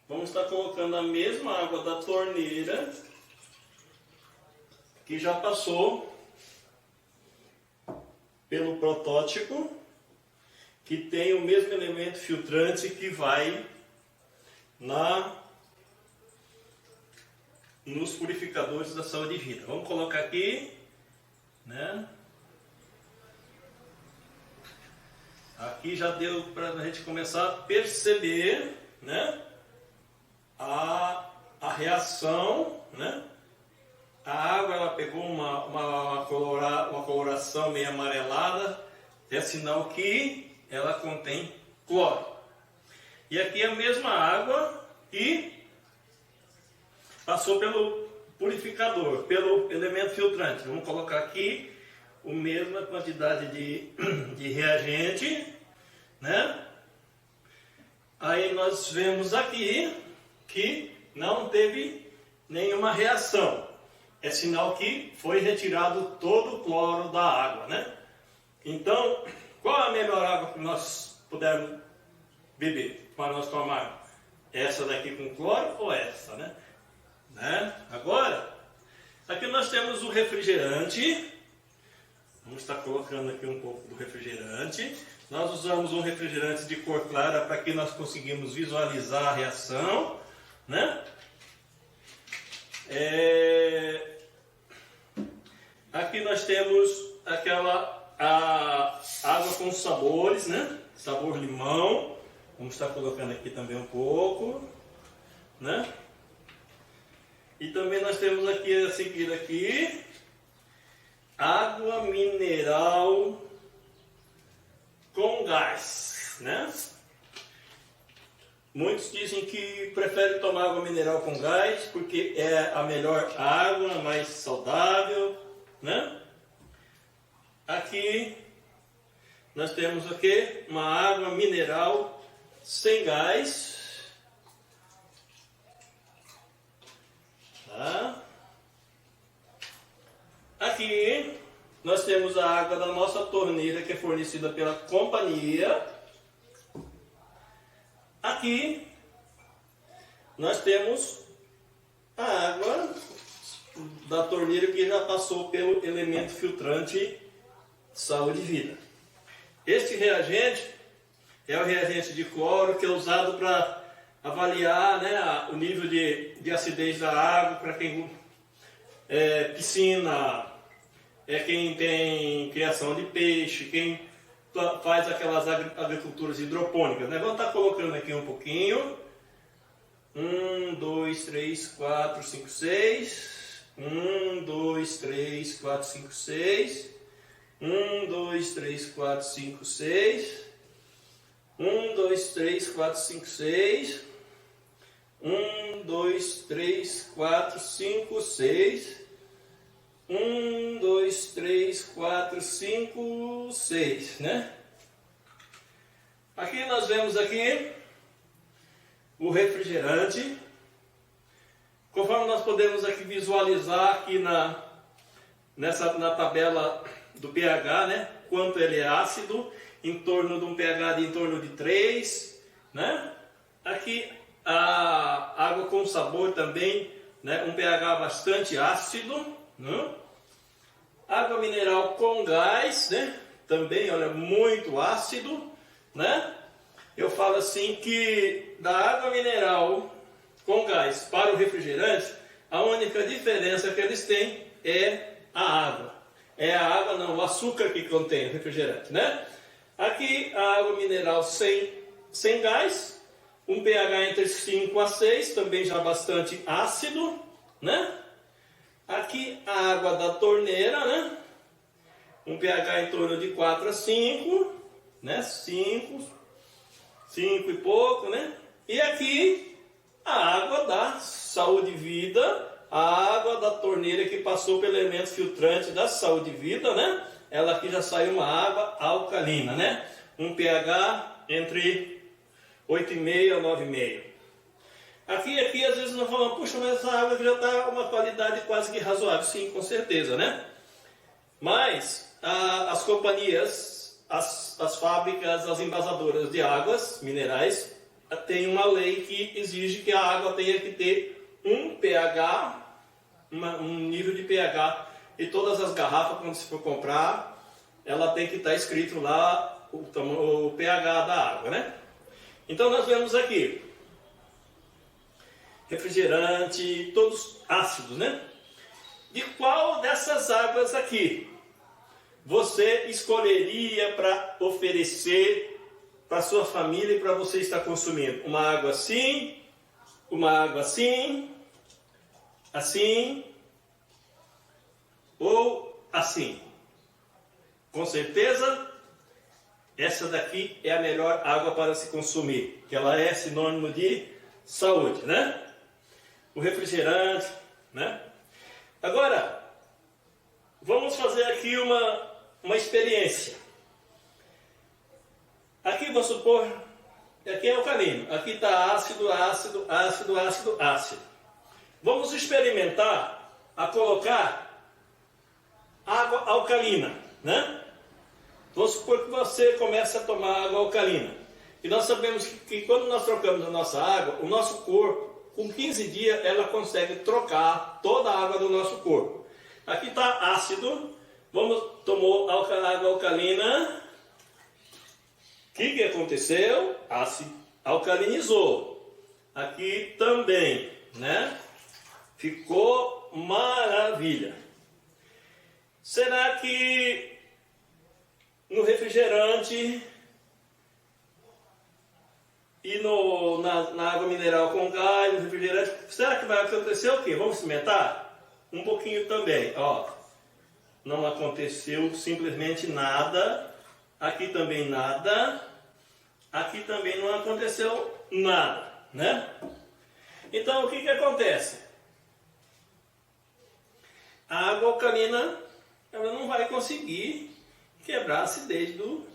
vamos estar colocando a mesma água da torneira que já passou pelo protótipo, que tem o mesmo elemento filtrante que vai nos purificadores da saúde e vida. Vamos colocar aqui, né? Aqui já deu para a gente começar a perceber, né? A reação, né? A água ela pegou uma coloração meio amarelada, é sinal que ela contém cloro. E aqui a mesma água que passou pelo purificador, pelo elemento filtrante. Vamos colocar aqui a mesma quantidade de reagente, né? Aí nós vemos aqui que não teve nenhuma reação. É sinal que foi retirado todo o cloro da água, né? Então, qual é a melhor água que nós pudermos beber, para nós tomarmos? Essa daqui com cloro ou essa, né? Agora, aqui nós temos o refrigerante. Vamos estar colocando aqui um pouco do refrigerante. Nós usamos um refrigerante de cor clara para que nós conseguimos visualizar a reação, né? Aqui nós temos a água com sabores, né? Sabor limão. Vamos estar colocando aqui também um pouco, né? E também nós temos aqui a seguir aqui água mineral com gás, né? Muitos dizem que preferem tomar água mineral com gás porque é a melhor água, mais saudável, né? Aqui nós temos aqui uma água mineral sem gás, tá? Aqui nós temos a água da nossa torneira que é fornecida pela companhia. Aqui nós temos a água da torneira que já passou pelo elemento filtrante Saúde e Vida. Este reagente é o reagente de cloro que é usado para avaliar, né, o nível de acidez da água para quem piscina, quem tem criação de peixe, quem faz aquelas agriculturas hidropônicas, né? Vamos estar colocando aqui um pouquinho. 1, 2, 3, 4, 5, 6. 1, 2, 3, 4, 5, 6. 1, 2, 3, 4, 5, 6. 1, 2, 3, 4, 5, 6. 1, 2, 3, 4, 5, 6. 1, 2, 3, 4, 5, 6, né? Aqui nós vemos aqui o refrigerante. Conforme nós podemos aqui visualizar aqui na tabela do pH, né? Quanto ele é ácido, em torno de um pH em torno de 3, né? Aqui a água com sabor também, né? Um pH bastante ácido, né? Água mineral com gás, né? Também, olha, muito ácido, né? Eu falo assim que da água mineral com gás para o refrigerante, a única diferença que eles têm é a água. O açúcar que contém o refrigerante, né? Aqui a água mineral sem gás, um pH entre 5 a 6, também já bastante ácido, né? Aqui a água da torneira, né? Um pH em torno de 4 a 5, né? 5 e pouco, né? E aqui a água da Saúde e Vida, a água da torneira que passou pelo elemento filtrante da Saúde e Vida, né? Ela aqui já saiu uma água alcalina, né? Um pH entre 8,5 a 9,5. Aqui às vezes nós falamos, puxa, mas essa água já está uma qualidade quase que razoável. Sim, com certeza, né? Mas as companhias, as fábricas, as embasadoras de águas minerais têm uma lei que exige que a água tenha que ter um pH, um nível de pH. E todas as garrafas, quando se for comprar, ela tem que estar escrito lá o pH da água, né? Então nós vemos aqui refrigerante, todos ácidos, né? De qual dessas águas aqui você escolheria para oferecer para sua família e para você estar consumindo? Uma água assim, uma água assim, assim ou assim. Com certeza, essa daqui é a melhor água para se consumir, que ela é sinônimo de saúde, né? O refrigerante, né? Agora, vamos fazer aqui uma experiência. Aqui, vamos supor, aqui é alcalino, aqui está ácido, ácido, ácido, ácido, ácido. Vamos experimentar a colocar água alcalina, né? Vamos supor que você começa a tomar água alcalina. E nós sabemos que quando nós trocamos a nossa água, o nosso corpo, com 15 dias, ela consegue trocar toda a água do nosso corpo. Aqui está ácido, tomou água alcalina. O que aconteceu? Alcalinizou. Aqui também, né? Ficou maravilha. Será que no refrigerante e na água mineral com gás, no refrigerante, será que vai acontecer o quê? Vamos experimentar? Um pouquinho também, ó. Não aconteceu simplesmente nada. Aqui também nada. Aqui também não aconteceu nada, né? Então, o que acontece? A água alcalina, ela não vai conseguir quebrar a acidez do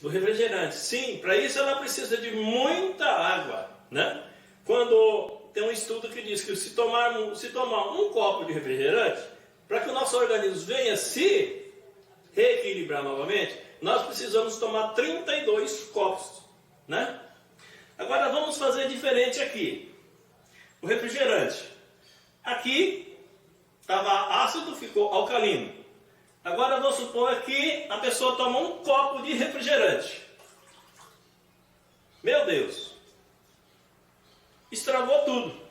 refrigerante. Sim, para isso ela precisa de muita água, né? Quando tem um estudo que diz que se tomar um copo de refrigerante, para que o nosso organismo venha se reequilibrar novamente, nós precisamos tomar 32 copos, né? Agora vamos fazer diferente aqui. O refrigerante. Aqui estava ácido, ficou alcalino. Agora vamos supor que a pessoa toma um copo de refrigerante. Meu Deus! Estragou tudo.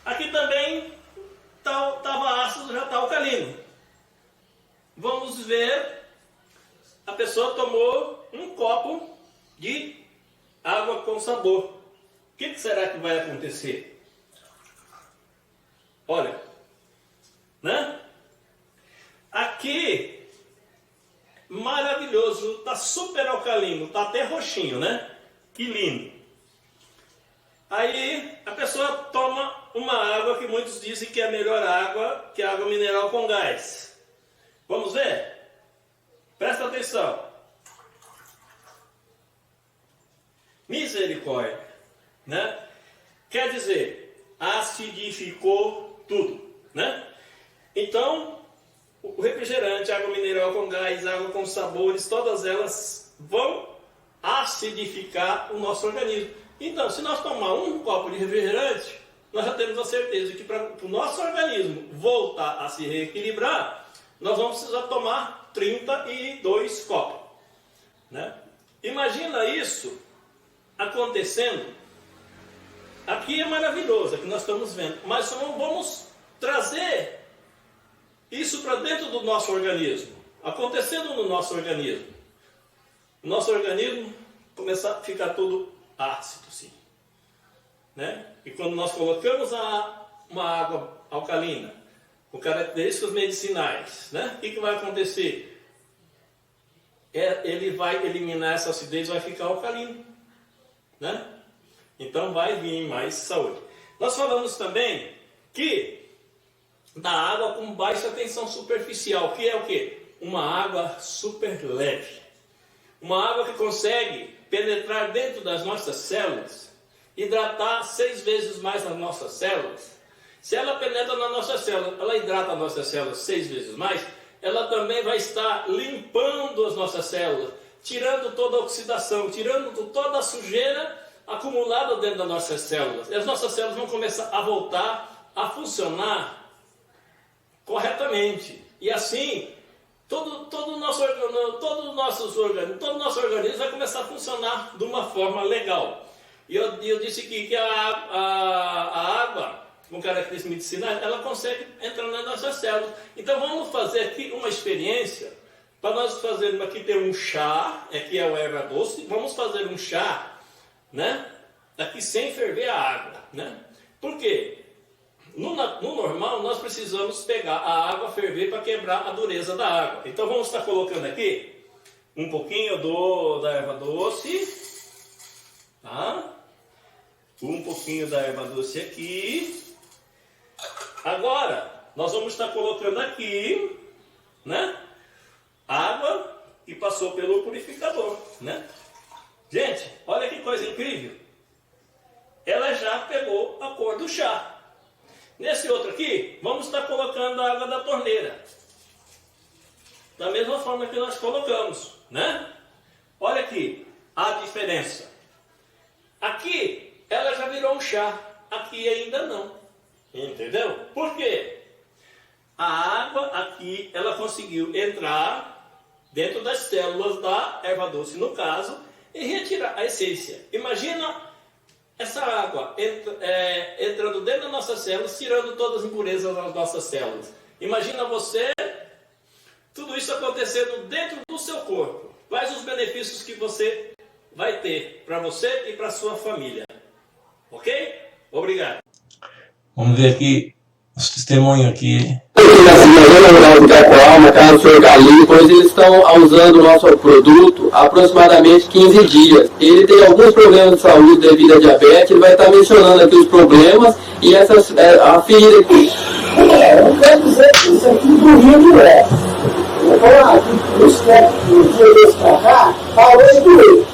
Aqui também estava ácido, já está alcalino. Vamos ver, a pessoa tomou um copo de água com sabor. O que será que vai acontecer? Olha, né? Aqui, maravilhoso, está super alcalino, está até roxinho, né? Que lindo. Aí a pessoa toma uma água que muitos dizem que é a melhor água, que é a água mineral com gás. Vamos ver? Presta atenção. Misericórdia, né? Quer dizer, acidificou tudo, né? Então, o refrigerante, água mineral com gás, água com sabores, todas elas vão acidificar o nosso organismo. Então, se nós tomar um copo de refrigerante, nós já temos a certeza que para o nosso organismo voltar a se reequilibrar, nós vamos precisar tomar 32 copos, né? Imagina isso acontecendo. Aqui é maravilhoso, é que nós estamos vendo, mas vamos trazer isso para dentro do nosso organismo, acontecendo no nosso organismo. O nosso organismo começa a ficar tudo ácido, sim, né? E quando nós colocamos uma água alcalina, com características medicinais, né? O que vai acontecer? Ele vai eliminar essa acidez, vai ficar alcalino, né? Então vai vir mais saúde. Nós falamos também que da água com baixa tensão superficial, que é o quê? Uma água super leve. Uma água que consegue penetrar dentro das nossas células, hidratar 6 vezes mais as nossas células. Se ela penetra na nossa célula, ela hidrata as nossas células 6 vezes mais, ela também vai estar limpando as nossas células, tirando toda a oxidação, tirando toda a sujeira acumulada dentro das nossas células. E as nossas células vão começar a voltar a funcionar corretamente. E assim, todo o nosso organismo vai começar a funcionar de uma forma legal. E eu disse que a água, com características medicinais, ela consegue entrar nas nossas células. Então vamos fazer aqui uma experiência, para nós fazermos aqui ter um chá, aqui é o erva doce, vamos fazer um chá, né? Aqui sem ferver a água, né? Por quê? no normal, nós precisamos pegar a água, ferver para quebrar a dureza da água. Então vamos estar colocando aqui um pouquinho da erva doce, tá? Um pouquinho da erva doce aqui. Agora, nós vamos estar colocando aqui, né, água que passou pelo purificador, né? Gente, olha que coisa incrível. Ela já pegou a cor do chá. Nesse outro aqui, vamos estar colocando a água da torneira. Da mesma forma que nós colocamos, né? Olha aqui a diferença. Aqui, ela já virou um chá. Aqui ainda não. Entendeu? Por quê? A água aqui, ela conseguiu entrar dentro das células da erva doce, no caso, e retirar a essência. Imagina essa água entrando dentro das nossas células, tirando todas as impurezas das nossas células. Imagina você, tudo isso acontecendo dentro do seu corpo. Quais os benefícios que você vai ter para você e para sua família. Ok? Obrigado. Vamos ver aqui os testemunhos aqui. Na casa do senhor Galito, pois eles estão usando o nosso produto há aproximadamente 15 dias. Ele tem alguns problemas de saúde devido à diabetes, ele vai estar mencionando aqui os problemas e a ferida aqui. Eu quero dizer que isso aqui doía direto. Eu vou lá, os dia desse pra cá, parou de doer.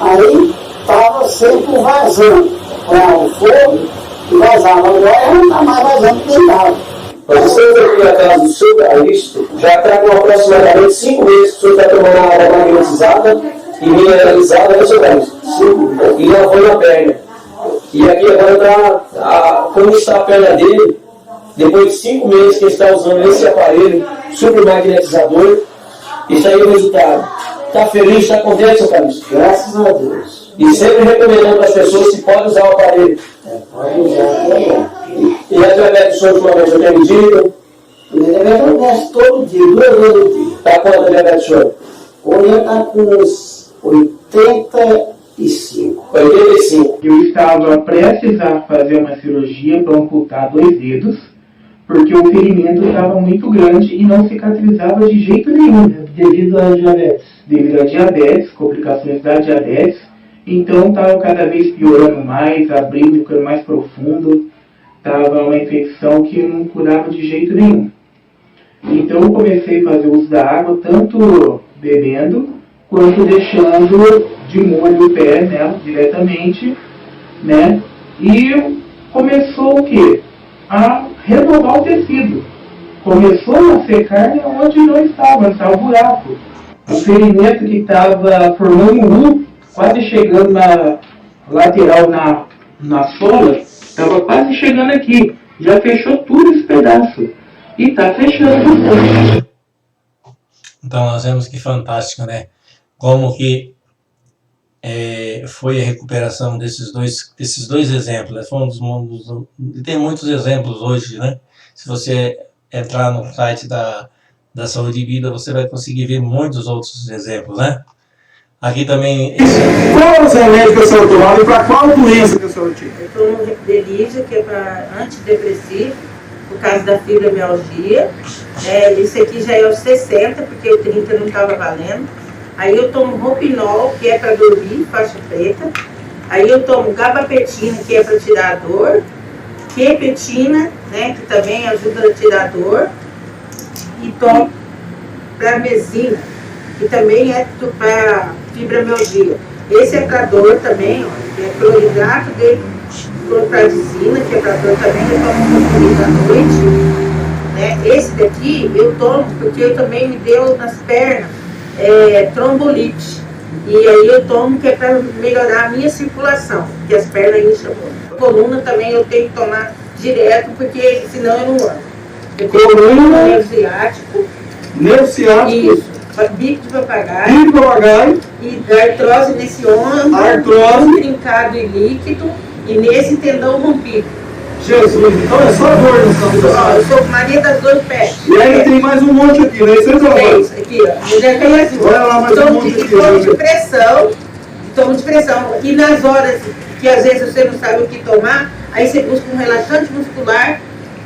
Aí estava sempre vazando para o fogo e vazava. Agora não está mais vazando porque estava. Vocês aqui na casa do senhor Calixto já está com aproximadamente 5 meses que o senhor está tomando a água magnetizada e mineralizada, né, senhor Calixto? E não foi na perna. E aqui agora como está a perna dele, depois de 5 meses que ele está usando esse aparelho super magnetizador, isso aí é o resultado. Está feliz, está contente, senhor Calixto? Graças a Deus. E sempre recomendando para as pessoas que podem usar o aparelho. Pode usar. E a diabetes do senhor ultimamente eu tenho medido? Eu meço todo dia, 2 vezes no dia. Está quanto a diabetes do senhor? Hoje está com uns 85. 85. Eu estava prestes a fazer uma cirurgia para amputar 2 dedos, porque o ferimento estava muito grande e não cicatrizava de jeito nenhum. Devido à diabetes. Devido à diabetes, complicações da diabetes, então estava cada vez piorando mais, abrindo, ficando mais profundo. Estava uma infecção que não curava de jeito nenhum. Então eu comecei a fazer uso da água, tanto bebendo, quanto deixando de molho o pé nela diretamente, né? E começou o quê? A renovar o tecido. Começou a secar onde não estava um buraco. O ferimento que estava formando um U, quase chegando na lateral, na sola, estava quase chegando aqui. Já fechou tudo esse pedaço. E está fechando depois. Então nós vemos que fantástico, né? Como que foi a recuperação desses dois exemplos. Né? Tem muitos exemplos hoje, né? Se você entrar no site da Saúde e Vida, você vai conseguir ver muitos outros exemplos, né? Aqui também... Qual os remédios que a senhora tomava e para qual doença que a senhora tinha? Eu tomo Delícia, que é para antidepressivo, por causa da fibromialgia. Esse aqui já é os 60, porque o 30 não estava valendo. Aí eu tomo Ropinol, que é para dormir, faixa preta. Aí eu tomo Gabapentina, que é para tirar a dor. Quepetina, né, que também ajuda a tirar a dor. E tomo Pramezina, que também é para fibromialgia. Esse é para dor também, ó, que é cloridrato de clorprazina, que é para dor também, eu tomo um pouquinho à noite. Né? Esse daqui eu tomo porque eu também me deu nas pernas trombolite. E aí eu tomo que é para melhorar a minha circulação, porque as pernas incham muito. Coluna também eu tenho que tomar direto, porque senão eu não ando. Eu tenho coluna, nervo ciático. Nervo ciático. Isso. Bico de papagaio, e artrose nesse ombro, trincado e líquido, e nesse tendão rompido. Jesus, então é só dor no campo. Eu sou Maria das Dores Pés. E ainda tem mais um monte aqui, né? Isso é aqui, ó. Mulher tem assim. Olha lá mais um monte aqui. Tomo de pressão. E nas horas que às vezes você não sabe o que tomar, aí você busca um relaxante muscular,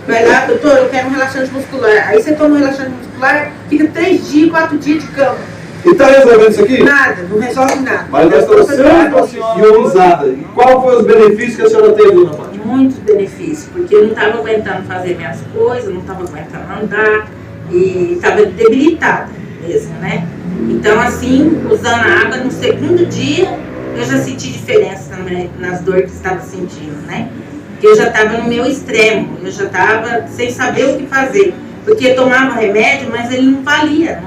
Vai lá, doutor, eu quero um relaxante muscular. Aí você toma um relaxante muscular, fica 3 dias, 4 dias de cama. E tá resolvendo isso aqui? Nada, não resolve nada. Mas nós estamos sendo ionizada. E qual foi os benefícios que a senhora teve, dona Fátima? Muitos benefícios, porque eu não estava aguentando fazer minhas coisas, não estava aguentando andar e estava debilitada mesmo, né? Então, assim, usando a água, no segundo dia, eu já senti diferença nas dores que estava sentindo, né? Porque eu já estava no meu extremo, eu já estava sem saber o que fazer. Porque eu tomava remédio, mas ele não valia,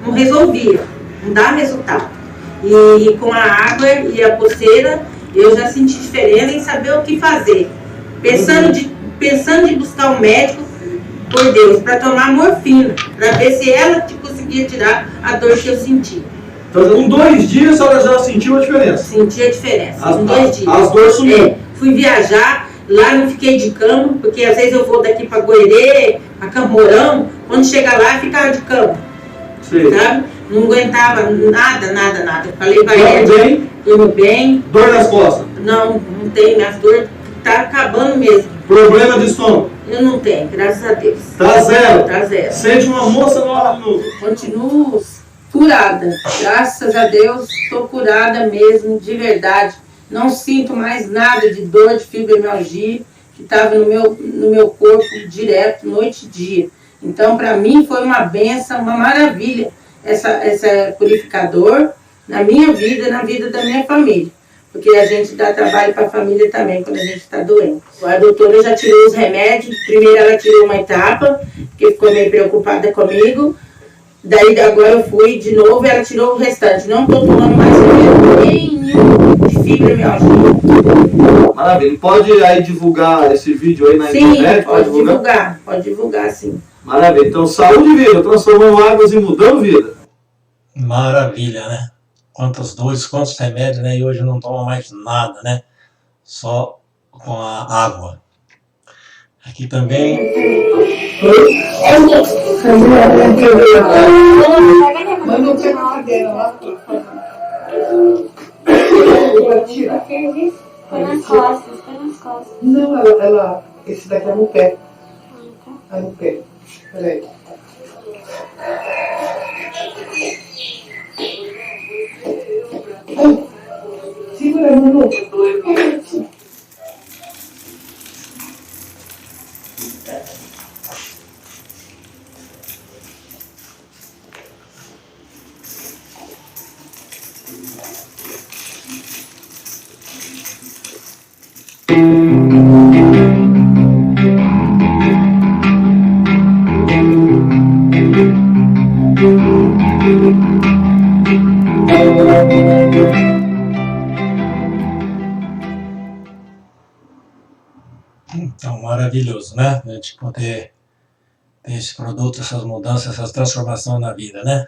não resolvia, não dá resultado. E com a água e a pulseira, eu já senti diferença em saber o que fazer. Pensando em buscar um médico, por Deus, para tomar morfina, para ver se ela conseguia tirar a dor que eu sentia. Então, com 2 dias, a senhora já sentiu a diferença? Senti a diferença, com 2 dias. As dores sumiram? Fui viajar, lá não fiquei de cama, porque às vezes eu vou daqui para Goerê, para Camporão, quando chega lá, ficava de cama. Sim. Sabe? Não aguentava nada. Eu falei, vai Dorme bem. Dor nas costas? Não tem, minhas dores tá acabando mesmo. Problema de estômago? Eu não tenho, graças a Deus. Tá zero? Tá zero. Sente uma moça nova de novo? Continuo curada, graças a Deus, estou curada mesmo, de verdade. Não sinto mais nada de dor, de fibromialgia, que estava no meu corpo direto, noite e dia. Então, para mim, foi uma benção, uma maravilha, essa purificador na minha vida, na vida da minha família. Porque a gente dá trabalho para a família também, quando a gente está doente. A doutora já tirou os remédios, primeiro ela tirou uma etapa, porque ficou meio preocupada comigo. Daí agora eu fui de novo e ela tirou o restante. Não estou tomando mais nenhum de fibromialgia. Maravilha. Pode aí divulgar esse vídeo aí na internet? Pode divulgar sim. Maravilha. Então, saúde e vida, transformando águas e mudando vida. Maravilha, né? Quantas dores, quantos remédios, né? E hoje não toma mais nada, né? Só com a água. Aqui também. Manda um pedaço dela lá. Põe nas costas. Não, ela. Esse daqui é no pé. É no pé. Peraí. Segura, Manu. Então, maravilhoso, né? A gente poder ter esse produto, essas mudanças, essas transformações na vida, né?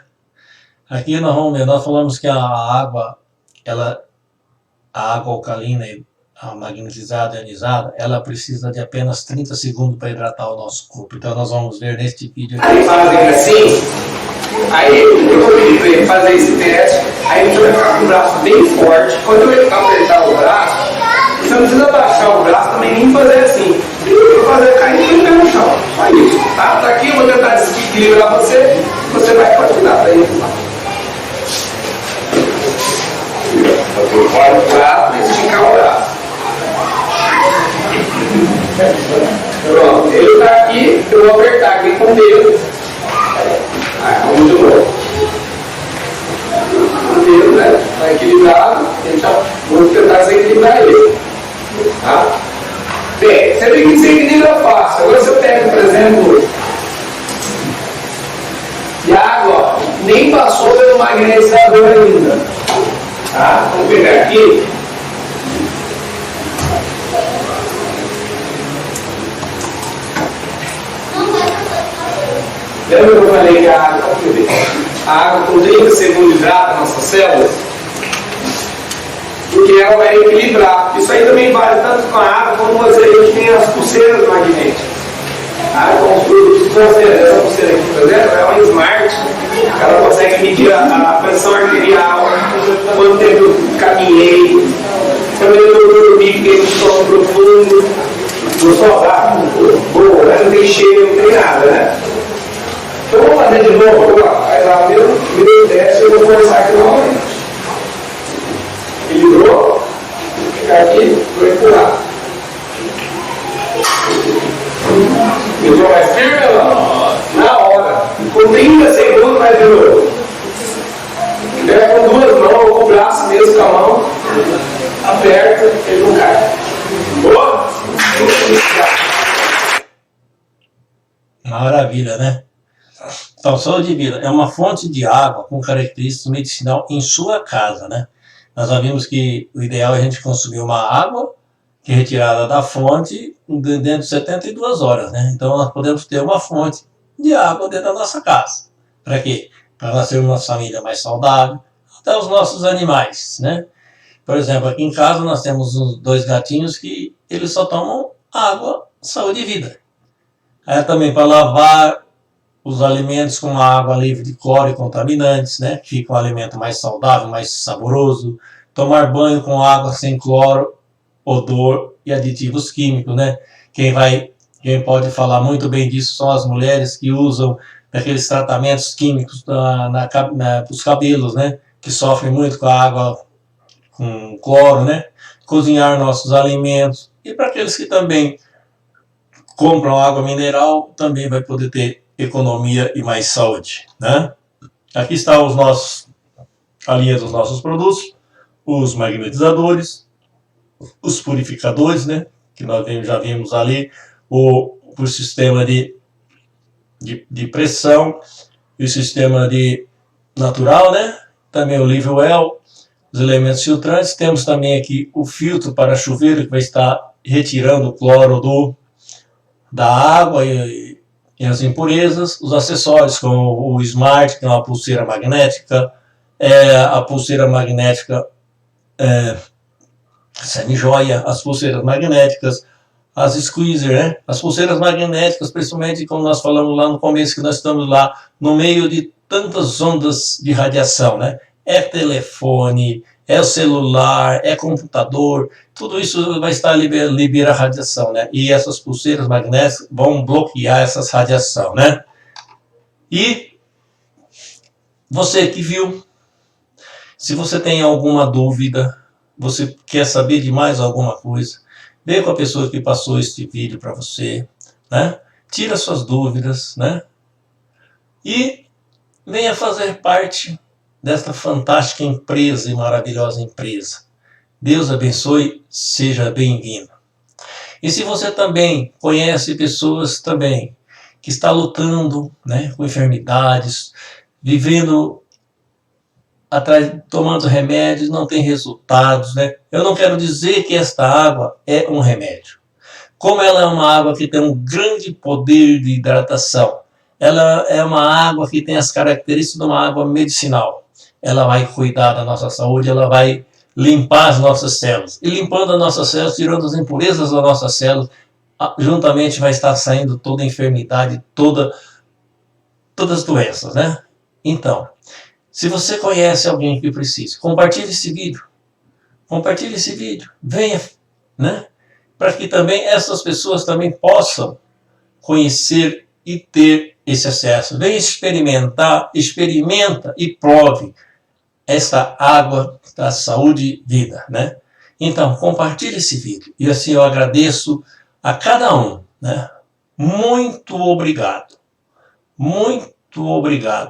Aqui nós falamos que a água alcalina, a magnetizada, ionizada, ela precisa de apenas 30 segundos para hidratar o nosso corpo. Então nós vamos ver neste vídeo aqui. Aí fazem assim, aí eu vou pedir para ele fazer esse teste, aí ele vai ficar com o braço bem forte. Quando ele apertar o braço, você não precisa baixar o braço também, nem fazer assim. Eu vou fazer cair e no chão. Só isso, tá? Tá aqui, eu vou tentar desequilibrar você vai continuar daí. Olha o braço e esticar o braço. Pronto, ele está aqui, eu vou apertar aqui com o dedo. Vamos de novo. O dedo, né? Está equilibrado, vamos tentar desequilibrar ele. Tá? Bem, sempre que desequilibra fácil. Agora se eu pego, por exemplo, e a água nem passou pelo magnetizador ainda. Tá? Vamos pegar aqui. Lembra que eu falei que a água com 30 segundos hidrata nossas células? Porque ela vai equilibrar. Isso aí também vale tanto com a água como a gente tem as pulseiras magnéticas. Com os produtos de pulseira. Essa pulseira aqui, por exemplo, é uma Smart. Ela consegue medir a pressão arterial, quanto tempo eu caminhei, quando eu dormi, fiquei no sono profundo. Vou só dar. Bom, né? Não tem cheiro, não tem nada, né? Então vamos fazer de novo, vamos lá. Faz lá o meu, me desce, eu vou forçar aqui novamente. Equilibrou, ficar aqui, vou empurrar. Entrou mais firme ou não? Na hora. Com 30 segundos mais de novo. Pega com duas mãos, ou com o braço mesmo, com a mão, aperta, ele não cai. Boa? Maravilha, né? Então, saúde de vida é uma fonte de água com características medicinal em sua casa, né? Nós já vimos que o ideal é a gente consumir uma água que é retirada da fonte dentro de 72 horas, né? Então, nós podemos ter uma fonte de água dentro da nossa casa. Para quê? Para nós termos uma família mais saudável, até os nossos animais, né? Por exemplo, aqui em casa nós temos uns 2 gatinhos que eles só tomam água, saúde e vida. Aí também para lavar os alimentos com uma água livre de cloro e contaminantes, né? Fica um alimento mais saudável, mais saboroso. Tomar banho com água sem cloro, odor e aditivos químicos, né? Quem pode falar muito bem disso são as mulheres que usam aqueles tratamentos químicos os cabelos, né? Que sofrem muito com a água com cloro, né? Cozinhar nossos alimentos. E para aqueles que também compram água mineral, também vai poder ter economia e mais saúde, né? Aqui está a linha dos nossos produtos, os magnetizadores, os purificadores, né? Que nós já vimos ali, o sistema de pressão e o sistema de natural, né? Também o Live Well, os elementos filtrantes. Temos também aqui o filtro para chuveiro, que vai estar retirando o cloro da água e as impurezas. Os acessórios, como o Smart, que é uma pulseira magnética, a pulseira magnética semi-joia, as pulseiras magnéticas, as squeezer, né? As pulseiras magnéticas, principalmente como nós falamos lá no começo, que nós estamos lá no meio de tantas ondas de radiação, né? É telefone, é o celular, é computador, tudo isso vai estar liberar radiação, né? E essas pulseiras magnéticas vão bloquear essas radiação, né? E você que viu, se você tem alguma dúvida, você quer saber de mais alguma coisa, veja com a pessoa que passou este vídeo para você, né? Tira suas dúvidas, né? E venha fazer parte desta fantástica empresa e maravilhosa empresa. Deus abençoe, seja bem-vindo. E se você também conhece pessoas também que estão lutando, né, com enfermidades, vivendo tomando remédios, não tem resultados, né? Eu não quero dizer que esta água é um remédio. Como ela é uma água que tem um grande poder de hidratação, ela é uma água que tem as características de uma água medicinal. Ela vai cuidar da nossa saúde, ela vai limpar as nossas células. E limpando as nossas células, tirando as impurezas das nossas células, juntamente vai estar saindo toda a enfermidade, todas as doenças, né? Então, se você conhece alguém que precisa, compartilhe esse vídeo. Compartilhe esse vídeo. Venha, né? Para que também essas pessoas também possam conhecer e ter esse acesso. Venha experimentar, experimenta e prove essa água da saúde e vida, né? Então, compartilhe esse vídeo. E assim eu agradeço a cada um, né? Muito obrigado. Muito obrigado.